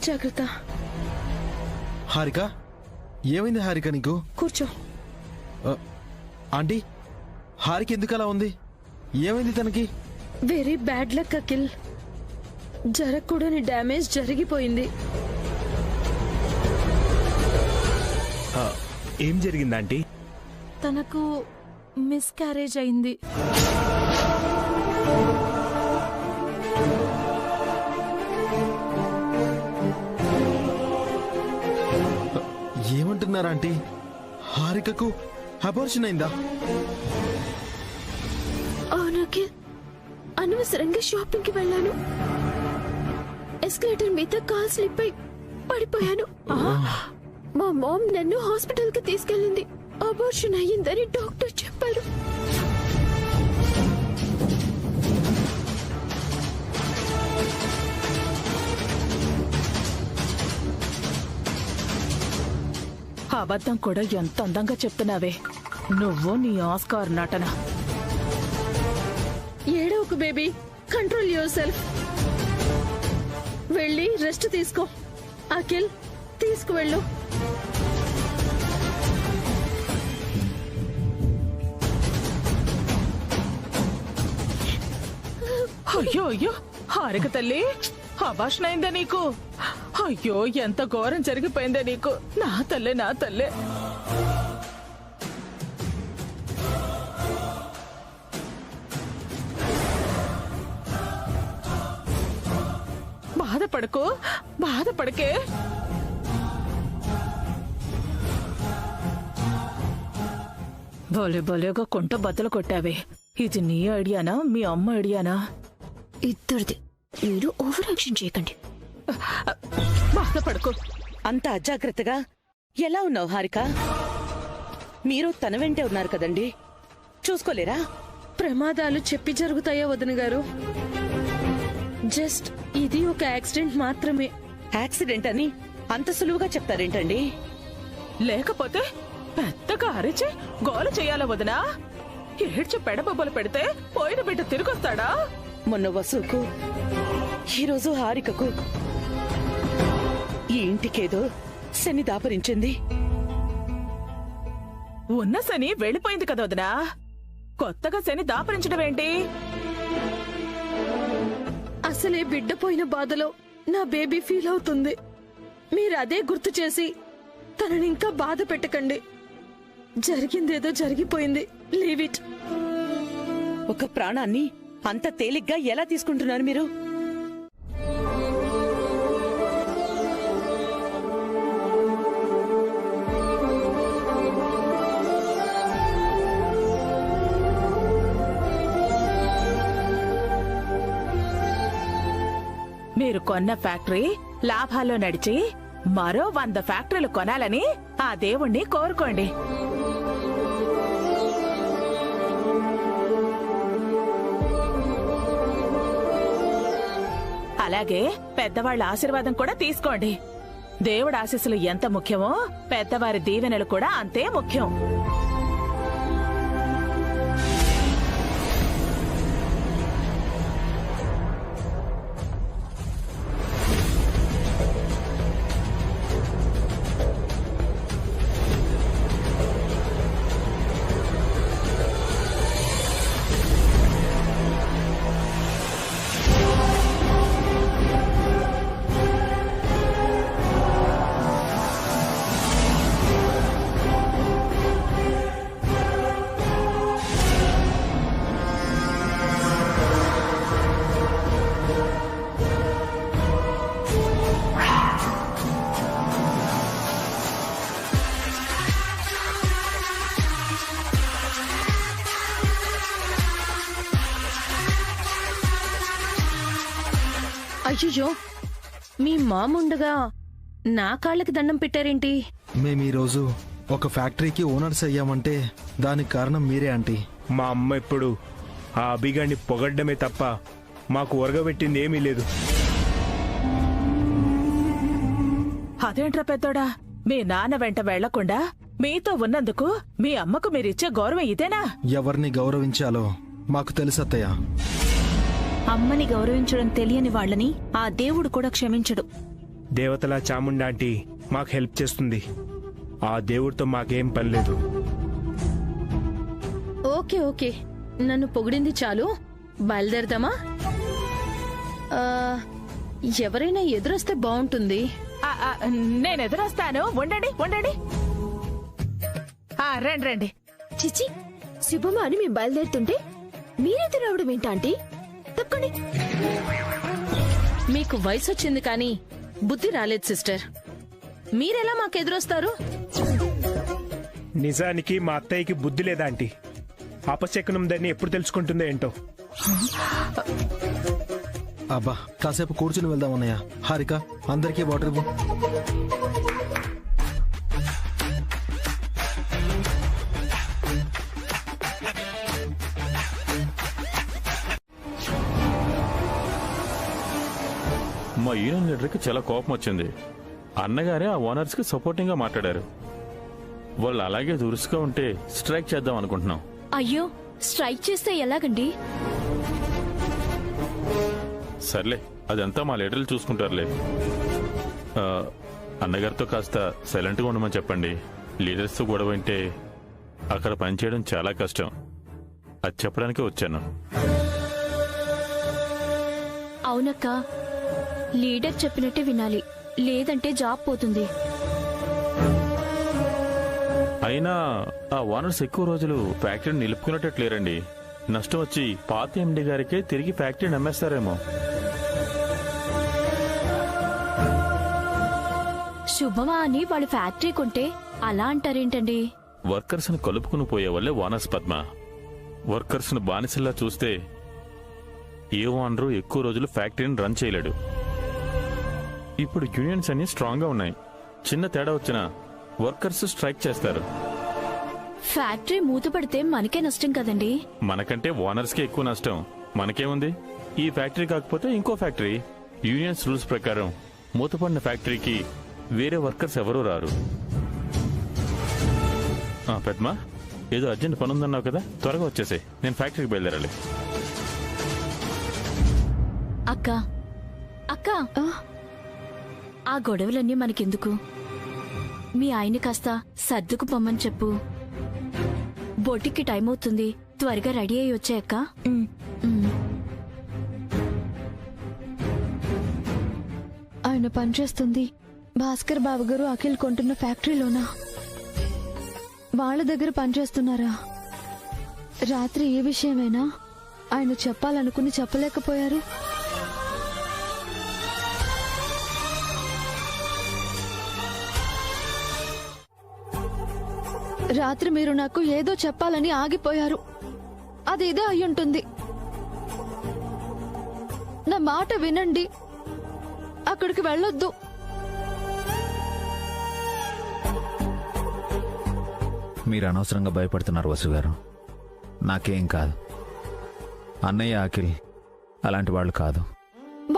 జాగ్రత్త. హారిక, ఏమైంది హారిక నీకు? కూర్చో. ఆంటీ, హారిక ఎందుకు అలా ఉంది? ఏమైంది తనకి? Very bad luck Akhil. జరగకూడని డ్యామేజ్ జరిగిపోయింది. ఏం జరిగింది ఆంటీ? తనకు మిస్క్యారేజ్ అయింది. ఏమంటున్నారా ఆంటీ? హారికకు అబార్షన్ అయిందా? అవును అఖిల్, అనవసరంగా షాపింగ్ కి వెళ్ళాను. ఎస్కలేటర్ మీద కాల్ స్లిప్ అయి పడిపోయాను. మా మామ్ నన్ను హాస్పిటల్ కి తీసుకెళ్ళింది. అబార్షన్ అయ్యిందని డాక్టర్ చెప్పారు. అబద్ధం కూడా ఎంత అందంగా చెప్తున్నావే నువ్వు, నీ ఆస్కార్ నటన. ఏడవకు బేబీ, కంట్రోల్ యువర్ సెల్ఫ్. వెళ్ళి రెస్ట్ తీసుకో. అఖిల్, తీసుకువెళ్ళు. అయ్యో అయ్యో, హారిక తల్లి, అబార్షన్ అయిందా నీకు? అయ్యో, ఎంత ఘోరం జరిగిపోయిందా నీకు? నా తల్లే, నా తల్లే. బాధపడకు, బాధపడకే. భలే భలేగా కొంట బద్దలు కొట్టావే. ఇది నీ ఐడియానా, మీ అమ్మ ఐడియానా? ఇద్దరిది. మీరు ఓవర్ యాక్షన్ చేయకండి. బాధపడకు. అంత అజాగ్రత్తగా ఎలా ఉన్నావు హారిక? మీరు తన వెంటే ఉన్నారు కదండి, చూసుకోలేరా? ప్రమాదాలు చెప్పి జరుగుతాయా వదిన గారు? జస్ట్ ఇది ఒక యాక్సిడెంట్ మాత్రమే. యాక్సిడెంట్ అని అంత సులువుగా చెప్తారేంటండి? లేకపోతే పెద్దగా అరిచి గోల చెయ్యాల వదినా? ఏడ్చి పెడబొబ్బలు పెడితే పోయిన బిడ్డ తిరిగొస్తాడా? మొన్న వసుకు, ఈరోజు హారికకు ఈ ఇంటికేదో శని దాపరించింది. ఉన్న శని వెళ్ళిపోయింది కదా వదినా, కొత్తగా శని దాపరించడం ఏంటి? అసలే బిడ్డ పోయిన బాధలో నా బేబీ ఫీల్ అవుతుంది. మీరు అదే గుర్తు చేసి తనని ఇంకా బాధ పెట్టకండి. జరిగిందేదో జరిగిపోయింది. Leave it. ఒక ప్రాణాన్ని అంత తేలిగ్గా ఎలా తీసుకుంటున్నారు మీరు? మీరు కొన్న ఫ్యాక్టరీ లాభాల్లో నడిచి మరో 100 ఫ్యాక్టరీలు కొనాలని ఆ దేవుణ్ణి కోరుకోండి. అలాగే పెద్దవాళ్ల ఆశీర్వాదం కూడా తీసుకోండి. దేవుడి ఆశీస్సులు ఎంత ముఖ్యమో పెద్దవారి దీవెనలు కూడా అంతే ముఖ్యం. అయ్యో, మీ మాముండగా నా కాళ్ళకి దండం పెట్టారేంటి? మేము ఈరోజు ఒక ఫ్యాక్టరీకి ఓనర్స్ అయ్యామంటే దానికి కారణం మీరే ఆంటీ. మా అమ్మ ఎప్పుడు ఆ అభిగాన్ని పొగడ్డమే తప్ప మాకు ఒరగబెట్టింది ఏమీ లేదు. అదేంట్రా పెద్దోడా, మీ నాన్న వెంట వెళ్లకుండా మీతో ఉన్నందుకు మీ అమ్మకు మీరిచ్చే గౌరవం ఇదేనా? ఎవరిని గౌరవించాలో మాకు తెలుసత్తయ్య. అమ్మని గౌరవించడం తెలియని వాళ్ళని ఆ దేవుడు కూడా క్షమించడు. దేవతల చాముండా ఆంటీ మాకు హెల్ప్ చేస్తుంది. ఆ దేవుడితో మాకేం పని లేదు. ఓకే ఓకే, నన్ను పొగిడింది చాలు, బయలుదేరదామా? ఆ, ఎవరైనా ఎదురొస్తే బాగుంటుంది. నేను ఎదురొస్తాను. ఉండండి ఉండండి. రండి రండి. చిచి, శుభమా అని మేము బయలుదేరుతుంటే మీరెదురు రావడం ఏంటంటీ? తప్పండి. మీకు వయసు వచ్చింది కానీ బుద్ధి రాలేదు సిస్టర్. మీరెలా మాకెదురొస్తారు? నిజానికి మా అత్తయ్యకి బుద్ధి లేదా ఆంటీ? అపశకునం దాన్ని ఎప్పుడు తెలుసుకుంటుందో ఏంటో. అబ్బా, కాసేపు కూర్చుని వెళ్దాం అన్నయ్య. హారిక, అందరికీ వాటర్ ఇవ్వు. మా యూనియన్ లీడర్కి చాలా కోపం వచ్చింది. అన్నగారే ఆ ఓనర్స్ కి సపోర్టింగ్ గా మాట్లాడారు. వాళ్ళు అలాగే దురుసుగా ఉంటే స్ట్రైక్ చేద్దాం అనుకుంటున్నాం. అయ్యో, స్ట్రైక్ చేస్తే ఎలాగండి? సర్లే, అదంతా మా లీడర్లు చూసుకుంటారులే. అన్నగారితో కాస్త సైలెంట్గా ఉండమని చెప్పండి. లీడర్స్తో గొడవ అంటే అక్కడ పనిచేయడం చాలా కష్టం. అది చెప్పడానికే వచ్చాను. అవునక్క, లీడర్ చెప్పినట్టే వినాలి, లేదంటే జాబ్ పోతుంది. అయినా ఆ ఓనర్స్ ఎక్కువ రోజులు ఫ్యాక్టరీని నిలుపుకునేటట్లేరండి. నష్టం వచ్చి పాత ఎండి గారికే తిరిగి ఫ్యాక్టరీని అమ్మేస్తారేమో. శుభమా అని వాళ్ళ ఫ్యాక్టరీ కొంటే అలా అంటారేంటండి? వర్కర్స్ ను కలుపుకుని పోయే వాళ్ళే ఓనర్స్ పద్మ. వర్కర్స్ ను బానిసల్లా చూస్తే ఏ ఓనరు ఎక్కువ రోజులు ఫ్యాక్టరీని రన్ చేయలేడు. ఇప్పుడు యూనియన్స్ అన్ని స్ట్రాంగ్ గా ఉన్నాయి. చిన్న తేడా వచ్చినా వర్కర్స్ స్ట్రైక్ చేస్తారు. ఫ్యాక్టరీ మూతపడితే మనకే నష్టం కదండి. మనకంటే ఓనర్స్ కే ఎక్కువ నష్టం. మనకేముంది? ఈ ఫ్యాక్టరీ కాకపోతే ఇంకో ఫ్యాక్టరీ. యూనియన్స్ రూల్స్ ప్రకారం మూతపడిన ఫ్యాక్టరీకి వేరే వర్కర్స్ ఎవరూ రారు. పెద్మ, ఏదో అర్జెంట్ పని ఉందన్నావు కదా, త్వరగా వచ్చేసే. నేను ఫ్యాక్టరీకి బయలుదేరాలి. అక్క అక్క, ఆ గొడవలన్నీ మనకెందుకు? మీ ఆయన కాస్త సర్దుకు పొమ్మని చెప్పు. బొటికి టైం అవుతుంది, త్వరగా రెడీ అయ్యి వచ్చాయక్క. ఆయన పనిచేస్తుంది భాస్కర్ బాబు గారు అఖిల్ కొంటున్న ఫ్యాక్టరీలోనా? వాళ్ళ దగ్గర పనిచేస్తున్నారా? రాత్రి ఏ విషయమైనా ఆయన చెప్పాలనుకుని చెప్పలేకపోయారు. రాత్రి మీరు నాకు ఏదో చెప్పాలని ఆగిపోయారు. అది ఇదే అయ్యుంటుంది. నా మాట వినండి, అక్కడికి వెళ్ళొద్దు. మీరు అనవసరంగా భయపడుతున్నారు వసు గారు. నాకేం కాదు. అన్నయ్య అఖిల్ అలాంటి వాళ్ళు కాదు.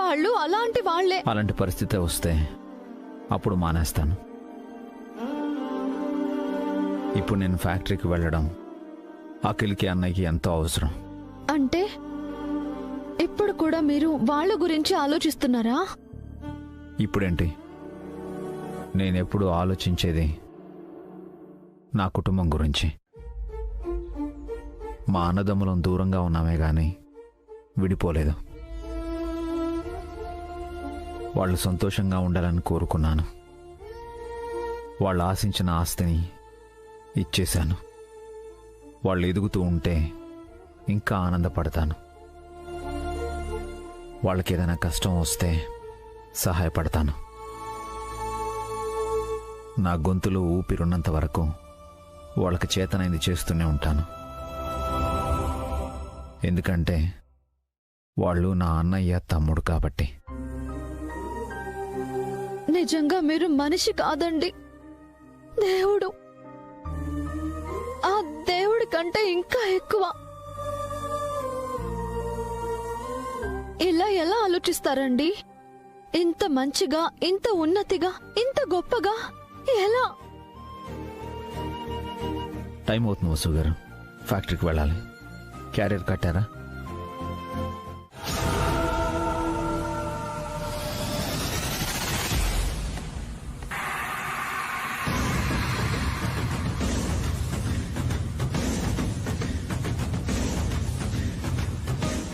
వాళ్ళు అలాంటి వాళ్లే. అలాంటి పరిస్థితి వస్తే అప్పుడు మానేస్తాను. ఇప్పుడు నేను ఫ్యాక్టరీకి వెళ్ళడం అఖిల్కి అన్నయ్యకి ఎంతో అవసరం. అంటే ఇప్పుడు కూడా మీరు వాళ్ళ గురించి ఆలోచిస్తున్నారా? ఇప్పుడేంటి, నేనెప్పుడు ఆలోచించేది నా కుటుంబం గురించి. మా అన్నదమ్ములం దూరంగా ఉన్నామే గాని విడిపోలేదు. వాళ్ళు సంతోషంగా ఉండాలని కోరుకున్నాను. వాళ్ళు ఆశించిన ఆస్తిని ఇచ్చేశాను. వాళ్ళు ఎదుగుతూ ఉంటే ఇంకా ఆనందపడతాను. వాళ్ళకి ఏదైనా కష్టం వస్తే సహాయపడతాను. నా గొంతులో ఊపిరున్నంత వరకు వాళ్ళకి చేతనైంది చేస్తూనే ఉంటాను. ఎందుకంటే వాళ్ళు నా అన్నయ్య తమ్ముడు కాబట్టి. నిజంగా మీరు మనిషి కాదండి, దేవుడు. ఆ దేవుడి కంటే ఇంకా ఎక్కువ. ఇలా ఎలా ఆలోచిస్తారండి? ఇంత మంచిగా, ఇంత ఉన్నతిగా, ఇంత గొప్పగా ఎలా? టైం అవుతుంది వసు గారు, ఫ్యాక్టరీకి వెళ్ళాలి. క్యారియర్ కట్టారా?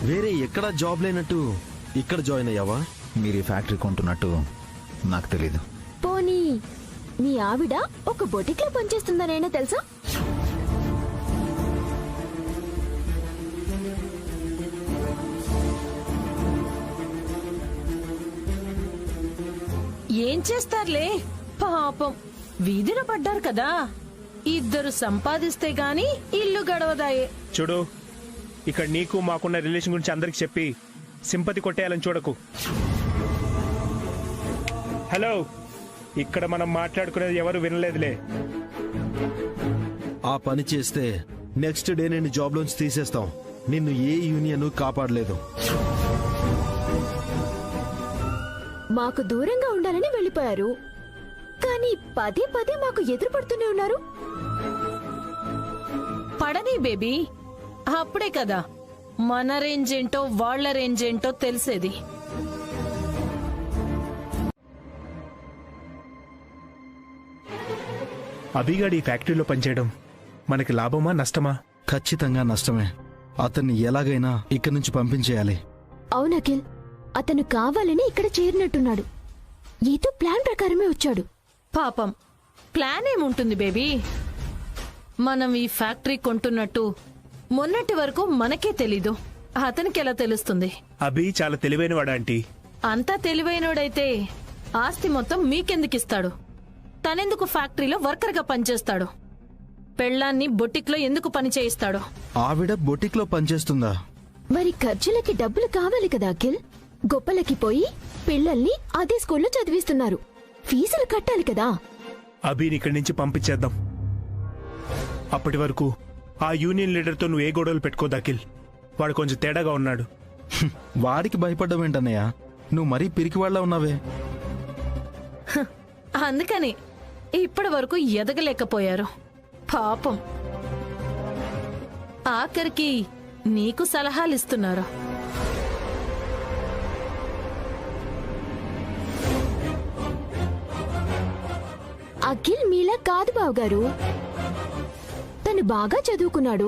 వేరే ఎక్కడా జాబ్ లేనట్టు ఇక్కడ జాయిన్ అయ్యావా? మీరు ఈ ఫ్యాక్టరీ కొంటున్నట్టు నాకు తెలీదు. పోనీ మీ ఆవిడ ఒక బొటిక్ లో పనిచేస్తుందనైనా తెలుసా? ఏం చేస్తారులే, పాపం వీధిలో పడ్డారు కదా. ఇద్దరు సంపాదిస్తే గాని ఇల్లు గడవదాయే. చూడు, ఇక్కడ నీకు మాకున్న రిలేషన్ గురించి అందరికి చెప్పి సింపతి కొట్టేయాలని చూడకు. హలో, ఇక్కడ మనం మాట్లాడుకునేది ఎవరు వినలేదులే. ఆ పని చేస్తే నెక్స్ట్ డే నేను జాబ్ లోంచి తీసేస్తాం. నిన్ను ఏ యూనియన్ కాపాడలేదు. మాకు దూరంగా ఉండాలని వెళ్ళిపోయారు, కానీ పదే పదే మాకు ఎదురు పడుతూనే ఉన్నారు. పడని బేబీ, అప్పుడే కదా మన రేంజ్ ఏంటో వాళ్ళ రేంజ్ ఏంటో తెలిసేది. అభిగాడు ఈ ఫ్యాక్టరీలో పనిచేయడం మనకి లాభమా నష్టమా? ఖచ్చితంగా నష్టమే. అతన్ని ఎలాగైనా ఇక్కడి నుంచి పంపించేయాలి. అవునఖిల్, అతను కావాలని ఇక్కడ చేరినట్టున్నాడు. ఏదో ప్లాన్ ప్రకారమే వచ్చాడు. పాపం, ప్లాన్ ఏముంటుంది బేబీ? మనం ఈ ఫ్యాక్టరీ కొంటున్నట్టు మొన్నటి వరకు మనకే తెలీదు, అతనికి ఎలా తెలుస్తుంది? అభి చాలా తెలివైనవాడా ఆంటీ? అంతా తెలివైనోడైతే ఆస్తి మొత్తం మీకెందుకిస్తాడు? తనెందుకు ఫ్యాక్టరీలో వర్కర్ గా పనిచేస్తాడు? పెళ్ళాన్ని బొటిక్ లో ఎందుకు పని చేయిస్తాడు? ఆవిడ బొటిక్ లో పనిచేస్తుందా? మరి ఖర్చులకి డబ్బులు కావాలి కదా అఖిల్. గొప్పలకి పోయి పిల్లల్ని అదే స్కూల్లో చదివిస్తున్నారు, ఫీజులు కట్టాలి కదా. అభిని ఇక్కడి నుంచి పంపించేద్దాం. అప్పటి వరకు ఆ యూనియన్ లీడర్తో నువ్వు ఏ గొడవలు పెట్టుకోదు అఖిల్. వాడు కొంచెం తేడాగా ఉన్నాడు. వాడికి భయపడ్డం ఏంటన్నయ్య? నువ్వు మరీ పిరికి వాళ్ళ ఉన్నావే. అందుకని ఇప్పటి వరకు ఎదగలేకపోయారు పాపం. ఆఖరికి నీకు సలహాలిస్తున్నారు. అఖిల్ మీలా కాదు బావగారు. తను బాగా చదువుకున్నాడు.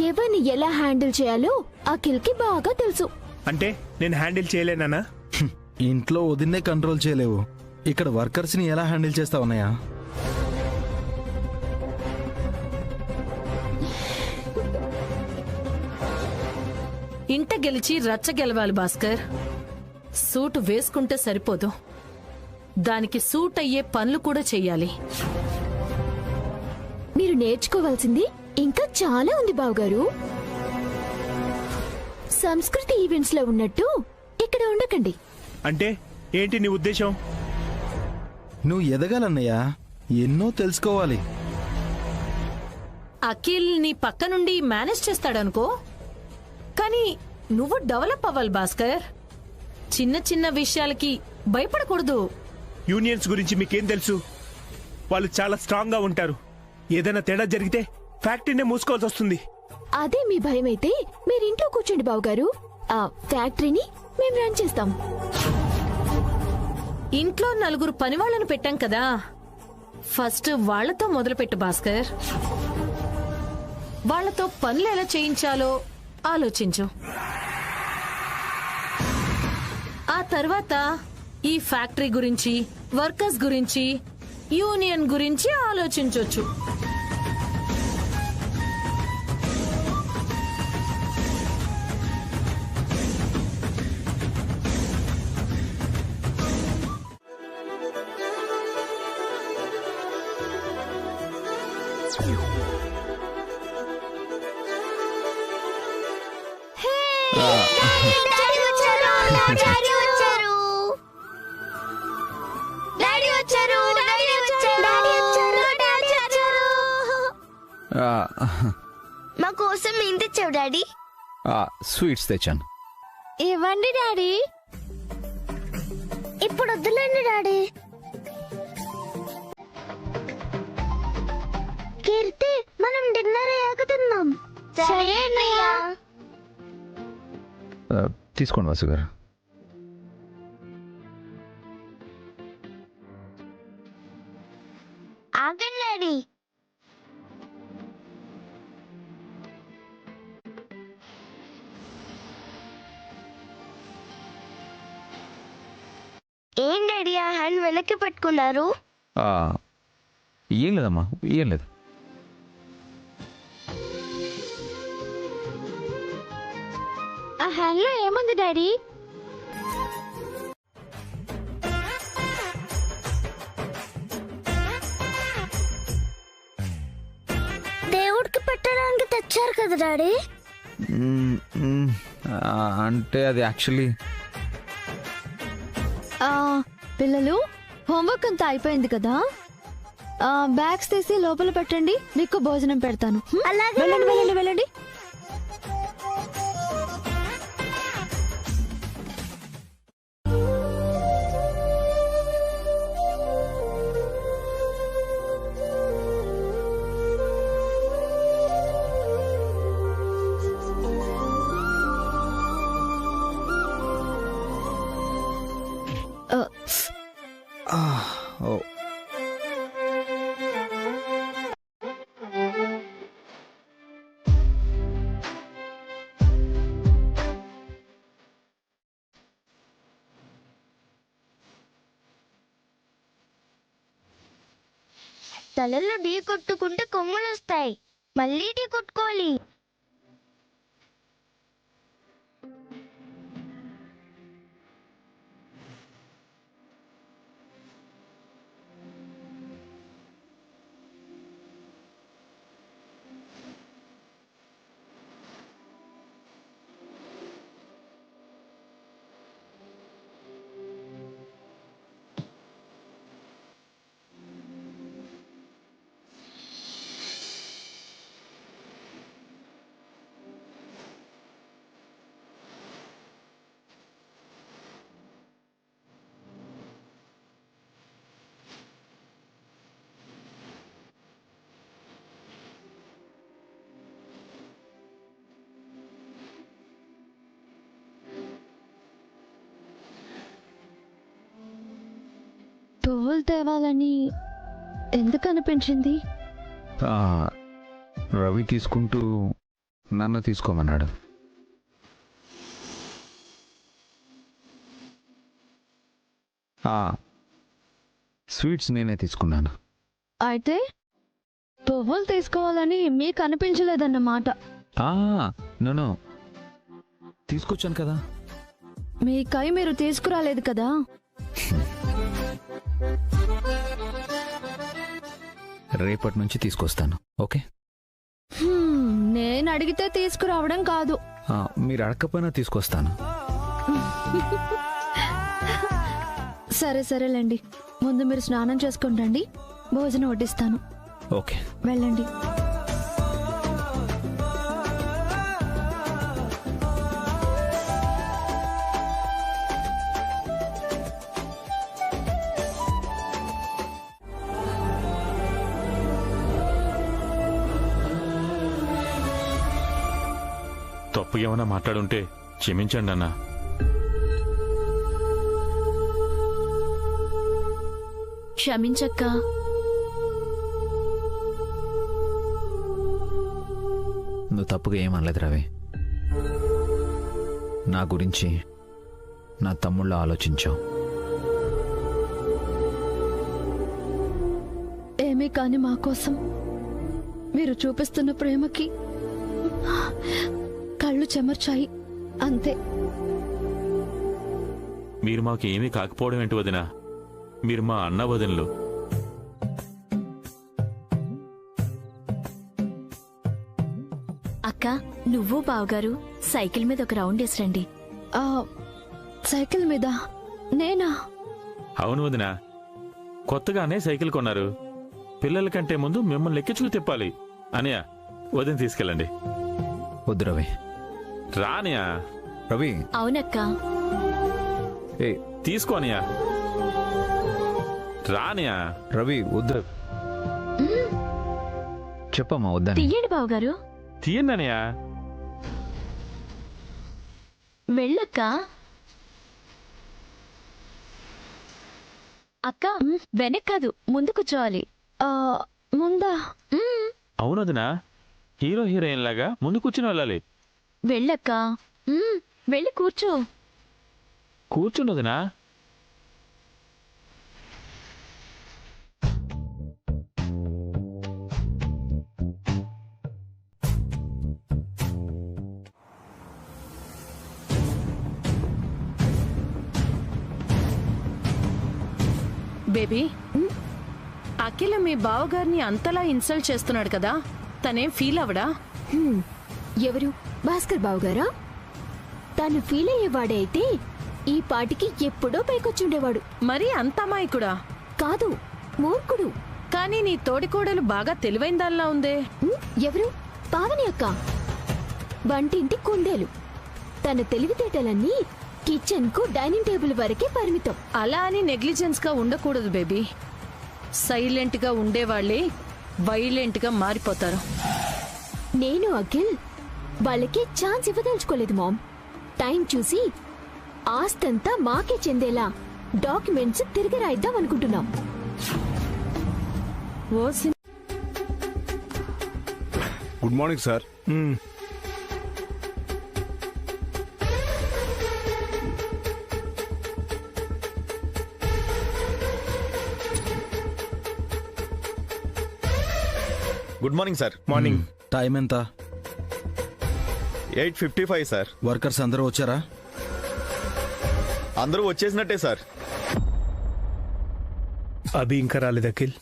ఎవరిని ఎలా హ్యాండిల్ చేయాలో అఖిల్ కి బాగా తెలుసు. అంటే నేను హ్యాండిల్ చేయలేనా? ఇంట్లో వదిన్నే కంట్రోల్ చేయలేవు, ఇక్కడ వర్కర్స్ ని ఎలా హ్యాండిల్ చేస్తావన్నయ్య? ఇంట గెలిచి రచ్చ గెలవాలి భాస్కర్. సూటు వేసుకుంటే సరిపోదు, దానికి సూట్ అయ్యే పనులు కూడా చెయ్యాలి. మీరు నేర్చుకోవాల్సింది ఇంకా చాలా ఉంది బావగారు. సంస్కృతి ఈవెంట్స్ లో ఉన్నట్టు ఇక్కడ ఉండకండి. అంటే ఏంటి నీ ఉద్దేశం? నువ్వు ఎదగాలన్నయ్య, ఎన్నో తెలుసుకోవాలి. అఖిల్ నీ పక్క నుండి మేనేజ్ చేస్తాడనుకో, కానీ నువ్వు డెవలప్ అవ్వాలి భాస్కర్. చిన్న చిన్న విషయాలకి భయపడకూడదు. యూనియన్స్ గురించి మీకేం తెలుసు? వాళ్ళు చాలా స్ట్రాంగ్ గా ఉంటారు. ఏదైనా తేడా జరిగితే ఫ్యాక్టరీనే మూసుకోవాల్సి వస్తుంది. అదే మీ భయం అయితే మీరింట్లో కూర్చోండి బావగారు. ఆ ఫ్యాక్టరీని మేము రన్ చేస్తాం. ఇంట్లో నలుగురు పని వాళ్ళను పెట్టాం కదా, ఫస్ట్ వాళ్లతో మొదలుపెట్టు భాస్కర్. వాళ్లతో పనులు ఎలా చేయించాలో ఆలోచించు. ఆ తర్వాత ఈ ఫ్యాక్టరీ గురించి, వర్కర్స్ గురించి, యూనియన్ గురించి ఆలోచించొచ్చు. మా కోసం ఏం తెచ్చావు డాడీ? స్వీట్స్ తెచ్చాను. ఇవ్వండి డాడీ. ఇప్పుడు వద్దులేండి డాడీ. కీర్తి, మనం డిన్నర్ అయ్యాక తిందాం. సరే అన్నయ్య. తీసుకోండి వాసు గారు. ఆగండి డాడీ. ఏం డాడీ ఆ హ్యాండ్ వెనక్కి పెట్టుకున్నారు? ఆ, ఏం లేదమ్మా, ఏం లేదు. ఆ హ్యాండ్ లో ఏముంది డాడీ? దేవుడికి పెట్టడానికి తెచ్చారు కదా డాడీ. మ్మ్, మ్మ్, అంటే అది యాక్చువల్లీ పిల్లలు హోంవర్క్ అంతా అయిపోయింది కదా, బ్యాగ్స్ తీసి లోపల పెట్టండి, మీకు భోజనం పెడతాను. అలాగే వెళ్ళండి వెళ్ళండి వెళ్ళండి. ఓ, తలలో ఢీ కొట్టుకుంటే కొమ్ములు వస్తాయి, మళ్ళీ ఢీ కొట్టుకోవాలి. పువ్వులు తేవాలని ఎందుకు అనిపించింది? రవి తీసుకుంటూ నన్ను తీసుకోమన్నాడు. స్వీట్స్ నేనే తీసుకున్నాను. అయితే పువ్వులు తీసుకోవాలని మీకు అనిపించలేదన్నమాట. నో తీసుకొచ్చాను కదా. మీ కై మీరు తీసుకురాలేదు కదా. రేపటి నుంచి తీసుకొస్తాను. ఓకే, నేను అడిగితే తీసుకురావడం కాదు. మీరు అడగకపోయినా తీసుకొస్తాను. సరే సరేలేండి, ముందు మీరు స్నానం చేసుకుంటండి, భోజనం వడ్డిస్తాను. ఓకే, వెళ్ళండి. తప్పు ఏమైనా మాట్లాడుంటే క్షమించండి అన్నా. క్షమించక్క. నువ్వు తప్పుగా ఏమనలేదు రవి. నా గురించి నా తమ్ముళ్ళ ఆలోచించావు. ఏమీ కాని మా కోసం మీరు చూపిస్తున్న ప్రేమకి కళ్ళు చెమర్చాయి, అంతే. మీరు మాకు ఏమీ కాకపోవడం ఏంటి వదినా? మీరు మా అన్న వదినలు. అక్క, నువ్వు బావగారు సైకిల్ మీద ఒక రౌండ్ వేసిరండి. సైకిల్ మీద? నేనా? అవును వదినా, కొత్తగానే సైకిల్ కొన్నారు. పిల్లల కంటే ముందు మిమ్మల్ని ఎక్కించుకు తిప్పాలి. అనియా, వదిన తీసుకెళ్ళండి. వద్దు రవి. రానియా. రవి. అవునక్క. తీసుకో అనియా. రానియా. రవి వద్దు. చెప్పమ్మా వద్దని. తీయండి బావగారు. తీయండి అనియా. వెళ్ళక్క. అక్క, వెనక్ కాదు, ముందు కూర్చోవాలి. ముందా? అవును వదినా, హీరో హీరోయిన్ లాగా ముందు కూర్చుని వెళ్ళాలి. వెళ్ళక్క. వెళ్ళి కూర్చో. కూర్చుండదునా. బేబీ, అఖిల మీ బావగారిని అంతలా ఇన్సల్ట్ చేస్తున్నాడు కదా, తనేం ఫీల్ అవడా? ఎవరు? భాస్కర్ బావు గారా? తను ఫీల్ అయ్యేవాడే అయితే ఈ పాటికి ఎప్పుడో పైకొచ్చుండేవాడు. మరి అంత అమాయకుడా? కాదు, మూర్ఖుడు. కానీ నీ తోడికోడలు బాగా తెలివైన దానిలా ఉందే. ఎవరు? పావని అక్క. వంటింటి కుందేలు. తన తెలివితేటలన్నీ కిచెన్ కు డైనింగ్ టేబుల్ వరకే పరిమితం. అలా అని నెగ్లిజెన్స్ గా ఉండకూడదు బేబీ. సైలెంట్ గా ఉండేవాళ్లే వైలెంట్ గా మారిపోతారు. నేను అఖిల్ వాళ్ళకి ఛాన్స్ ఇవ్వదలుచుకోలేదు మామ్. టైం చూసి ఆస్తంతా మాకే చెందేలా డాక్యుమెంట్స్ తిరిగి రాయిద్దాం అనుకుంటున్నాం. Good morning sir. Good morning sir. Morning. Time ఎంత? 8:55 సార్. వర్కర్స్ అందరూ వచ్చారా? అందరూ వచ్చేసినట్టే సార్. అభి ఇంకా రాలేదు అఖిల్.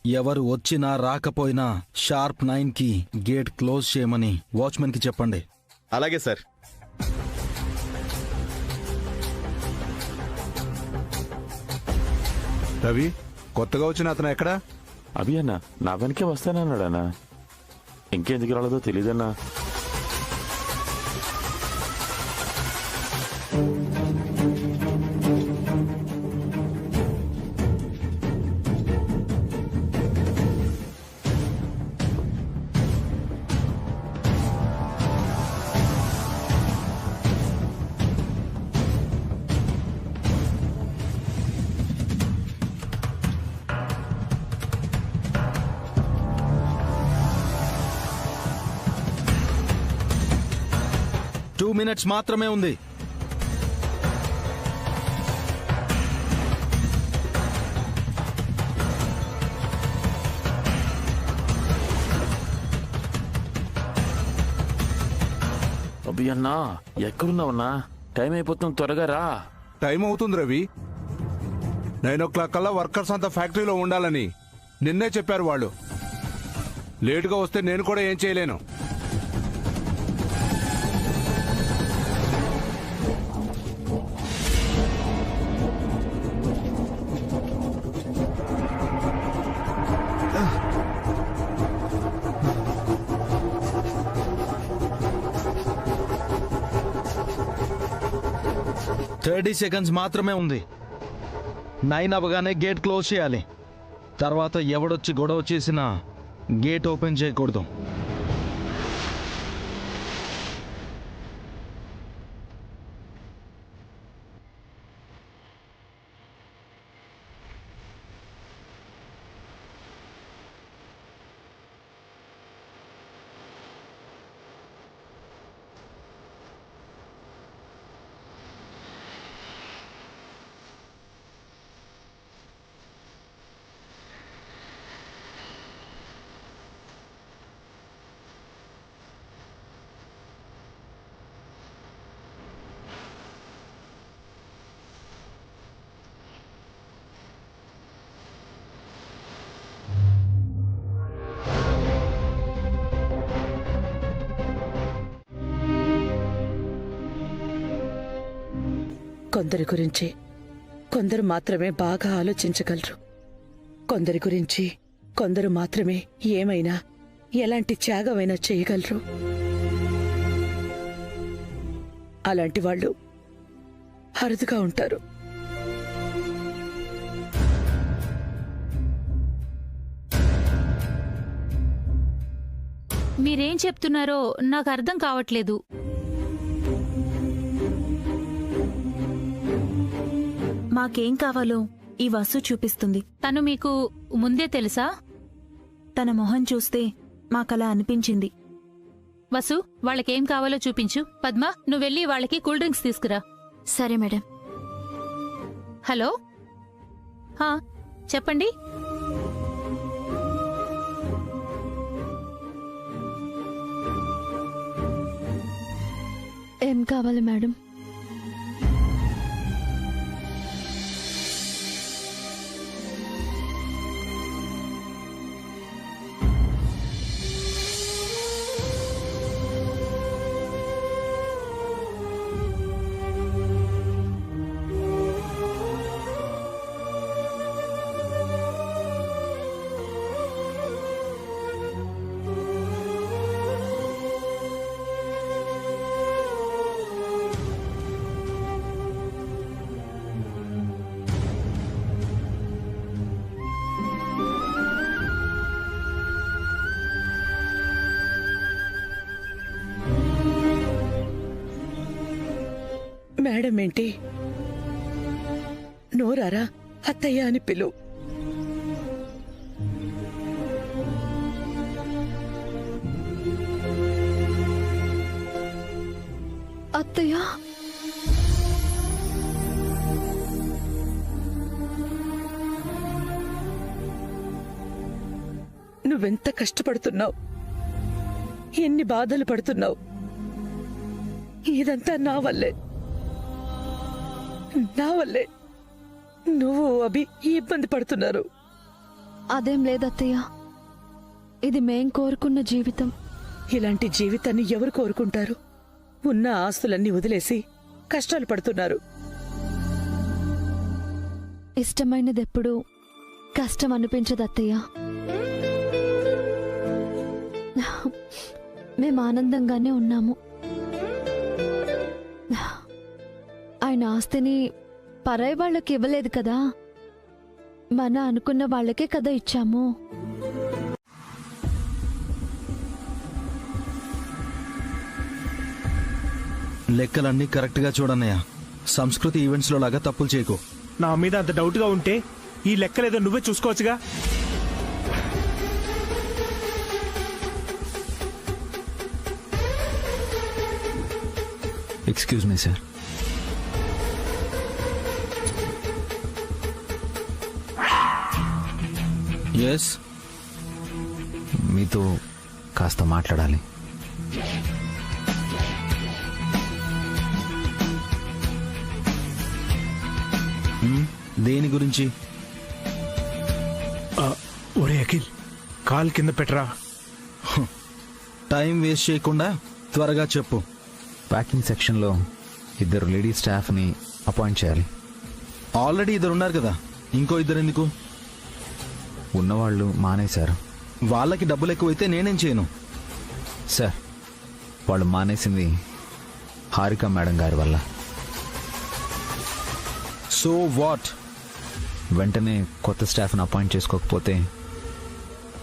ఎవరు వచ్చినా రాకపోయినా షార్ప్ 9 కి గేట్ క్లోజ్ చేయమని వాచ్మెన్ కి చెప్పండి. అలాగే సార్. రవి, కొత్తగా వచ్చిన అతను ఎక్కడా? అభి అన్న నా వెనకే వస్తానన్నాడన్నా. ఇంకెందుకు రాలేదో తెలీదన్నా. మినిట్స్ మాత్రమే ఉంది. అభి అన్నా ఎక్కడున్నావన్నా? టైం అయిపోతుంది, త్వరగా రా. టైం అవుతుంది రవి. 9 o'clock కల్లా వర్కర్స్ అంతా ఫ్యాక్టరీలో ఉండాలని నిన్నే చెప్పారు వాళ్ళు. లేటుగా వస్తే నేను కూడా ఏం చేయలేను. సెకండ్స్ మాత్రమే ఉంది. 9 అవగానే గేట్ క్లోజ్ చేయాలి. తర్వాత ఎవడొచ్చి గొడవ చేసినా గేట్ ఓపెన్ చేయకూడదు. కొందరి గురించి కొందరు మాత్రమే బాగా ఆలోచించగలరు. కొందరి గురించి కొందరు మాత్రమే ఏమైనా ఎలాంటి త్యాగమైనా చేయగలరు. అలాంటి వాళ్ళు అరుదుగా ఉంటారు. మీరేం చెప్తున్నారో నాకు అర్థం కావట్లేదు. మాకేం కావాలో ఈ వసు చూపిస్తుంది. తను మీకు ముందే తెలుసా? తన మొహం చూస్తే మాకలా అనిపించింది. వసు, వాళ్ళకేం కావాలో చూపించు. పద్మ, నువ్వెళ్ళి వాళ్ళకి కూల్ డ్రింక్స్ తీసుకురా. సరే మేడం. హలో, చెప్పండి. ఏం కావాలి మేడం? మేడం ఏంటి? నోరారా అత్తయ్య అని పిలు. అత్తయ్య, నువ్వెంత కష్టపడుతున్నావు, ఎన్ని బాధలు పడుతున్నావు. ఇదంతా నా వల్లే. నువ్వు అభి ఇబ్బంది పడుతున్నారు. అదేం లేదత్తయ్య, ఇది మేం కోరుకున్న జీవితం. ఇలాంటి జీవితాన్ని ఎవరు కోరుకుంటారు? ఉన్న ఆస్తులన్నీ వదిలేసి కష్టాలు పడుతున్నారు. ఇష్టమైనదెప్పుడు కష్టం అనిపించదు అత్తయ్య. మేము ఆనందంగానే ఉన్నాము. ఆయన ఆస్తిని పరాయి వాళ్ళకి ఇవ్వలేదు కదా, మన అనుకున్న వాళ్ళకే కదా ఇచ్చాము. లెక్కలన్నీ కరెక్ట్గా చూడన్నయ్య. సంస్కృతి ఈవెంట్స్లో లాగా తప్పులు చేయకు. నా మీద అంత డౌట్గా ఉంటే ఈ లెక్కలేదో నువ్వే చూసుకోవచ్చుగా. Excuse me sir. ఎస్, మీతో కాస్త మాట్లాడాలి. దేని గురించి? ఒరే అఖిల్, కాల్ కింద పెట్టరా. టైం వేస్ట్ చేయకుండా త్వరగా చెప్పు. ప్యాకింగ్ సెక్షన్లో 2 లేడీ స్టాఫ్ని అపాయింట్ చేయాలి. ఆల్రెడీ 2 ఉన్నారు కదా, ఇంకో 2 ఎందుకు? ఉన్నవాళ్ళు మానేశారు. వాళ్ళకి డబ్బులు ఎక్కువైతే నేనేం చేయను సార్. వాళ్ళు మానేసింది హారిక మేడం గారి వల్ల. So what? వెంటనే కొత్త స్టాఫ్ని అపాయింట్ చేసుకోకపోతే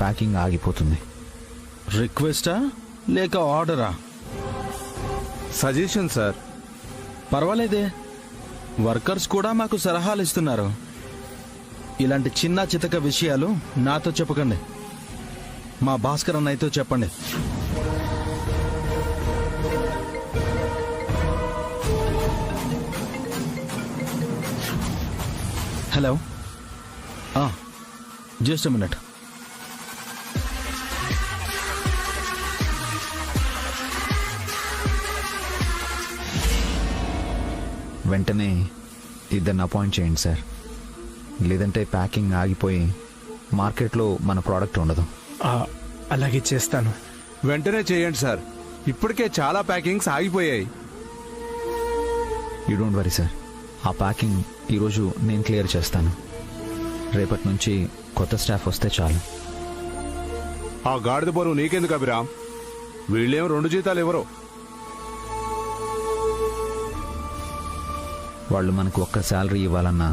ప్యాకింగ్ ఆగిపోతుంది. రిక్వెస్టా లేక ఆర్డరా? Suggestion sir. పర్వాలేదే, వర్కర్స్ కూడా మాకు సలహాలు ఇస్తున్నారు. ఇలాంటి చిన్న చితక విషయాలు నాతో చెప్పకండి, మా భాస్కర్ అన్నయ్యతో చెప్పండి. Hello, just minute. వెంటనే 2 అపాయింట్ చేయండి సార్. లేదంటే ప్యాకింగ్ ఆగిపోయి మార్కెట్లో మన ప్రోడక్ట్ ఉండదు. అలాగే చేస్తాను. వెంటనే చేయండి సార్, ఇప్పటికే చాలా ప్యాకింగ్స్ ఆగిపోయాయి. You don't worry sir. ఆ ప్యాకింగ్ ఈరోజు నేను క్లియర్ చేస్తాను. రేపటి నుంచి కొత్త స్టాఫ్ వస్తే చాలు. ఆ గాడిద బరువు నీకెందుకు అభిరామ్? వీళ్ళేం 2 జీతాలు ఇవ్వరు. వాళ్ళు మనకు ఒక్క శాలరీ ఇవ్వాలన్నా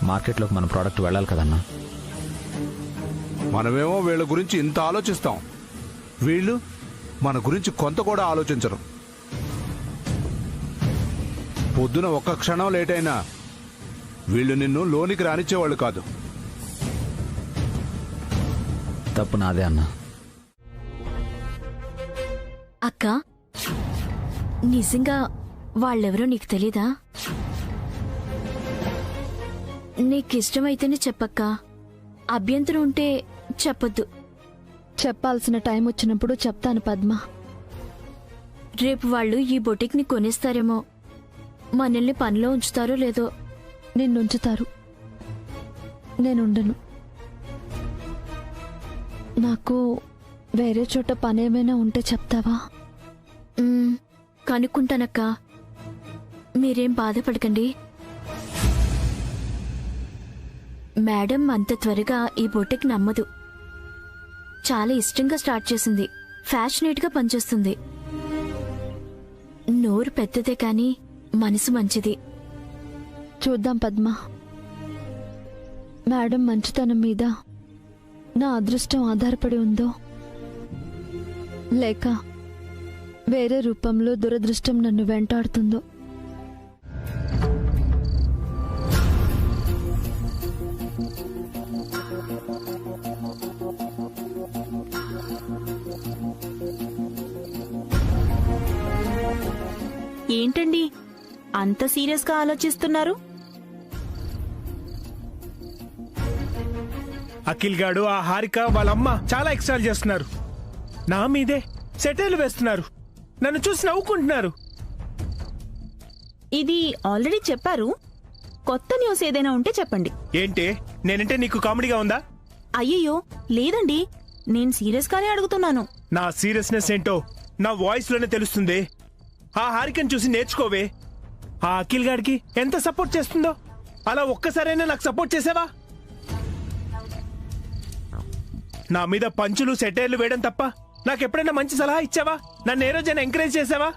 మార్కెట్లోకి మన ప్రోడక్ట్ వెళ్ళాలి కదన్నా. మనమేమో వీళ్ళ గురించి ఇంత ఆలోచిస్తాం, వీళ్ళు మన గురించి కొంత కూడా ఆలోచించరు. పొద్దున ఒక్క క్షణం లేట్ అయినా వీళ్ళు నిన్ను లోనికి రానిచ్చేవాళ్ళు కాదు. తప్పు నాదే అన్నా. అక్క, నిజంగా వాళ్ళెవరో నీకు తెలీదా? నీకిష్టమైతేనే చెప్పక్క, అభ్యంతరం ఉంటే చెప్పొద్దు. చెప్పాల్సిన టైం వచ్చినప్పుడు చెప్తాను పద్మ. రేపు వాళ్ళు ఈ బొటిక్ని కొనేస్తారేమో, మనల్ని పనిలో ఉంచుతారో లేదో. నిన్నుంచుతారు, నేనుండను. నాకు వేరే చోట పనేమైనా ఉంటే చెప్తావా? కనుక్కుంటానక్క, మీరేం బాధపడకండి. మేడం అంత త్వరగా ఈ బొటిక్ నమ్మదు. చాలా ఇష్టంగా స్టార్ట్ చేసింది, ఫ్యాషనేట్గా పనిచేస్తుంది. నోరు పెద్దదే కాని మనసు మంచిది. చూద్దాం పద్మ. మేడం మంచితనం మీద నా అదృష్టం ఆధారపడి ఉందో, లేక వేరే రూపంలో దురదృష్టం నన్ను వెంటాడుతుందో. ఏంటండి అంత సీరియస్గా ఆలోచిస్తున్నారు? అఖిల్ గాడు, ఆ హారిక, వాళ్ళమ్మ చాలా ఎక్స్ట్రాలు చేస్తున్నారు. నా మీదే సెటైలు వేస్తున్నారు. నన్ను చూసి నవ్వుకుంటున్నారు. ఇది ఆల్రెడీ చెప్పారు. కొత్త న్యూస్ ఏదైనా ఉంటే చెప్పండి. ఏంటి, నేనంటే నీకు కామెడీగా ఉందా? అయ్యయ్యో లేదండి, నేను సీరియస్గానే అడుగుతున్నాను. నా సీరియస్నెస్ ఏంటో నా వాయిస్ లోనే తెలుస్తుంది. ఆ హారికను చూసి నేర్చుకోవే. ఆ అఖిల్ గాడికి ఎంత సపోర్ట్ చేస్తుందో అలా ఒక్కసారైనా నాకు సపోర్ట్ చేసావా? నా మీద పంచులు సెటైర్లు వేయడం తప్ప నాకెప్పుడైనా మంచి సలహా ఇచ్చావా? నన్ను ఏ రోజైనా ఎంకరేజ్ చేసావా?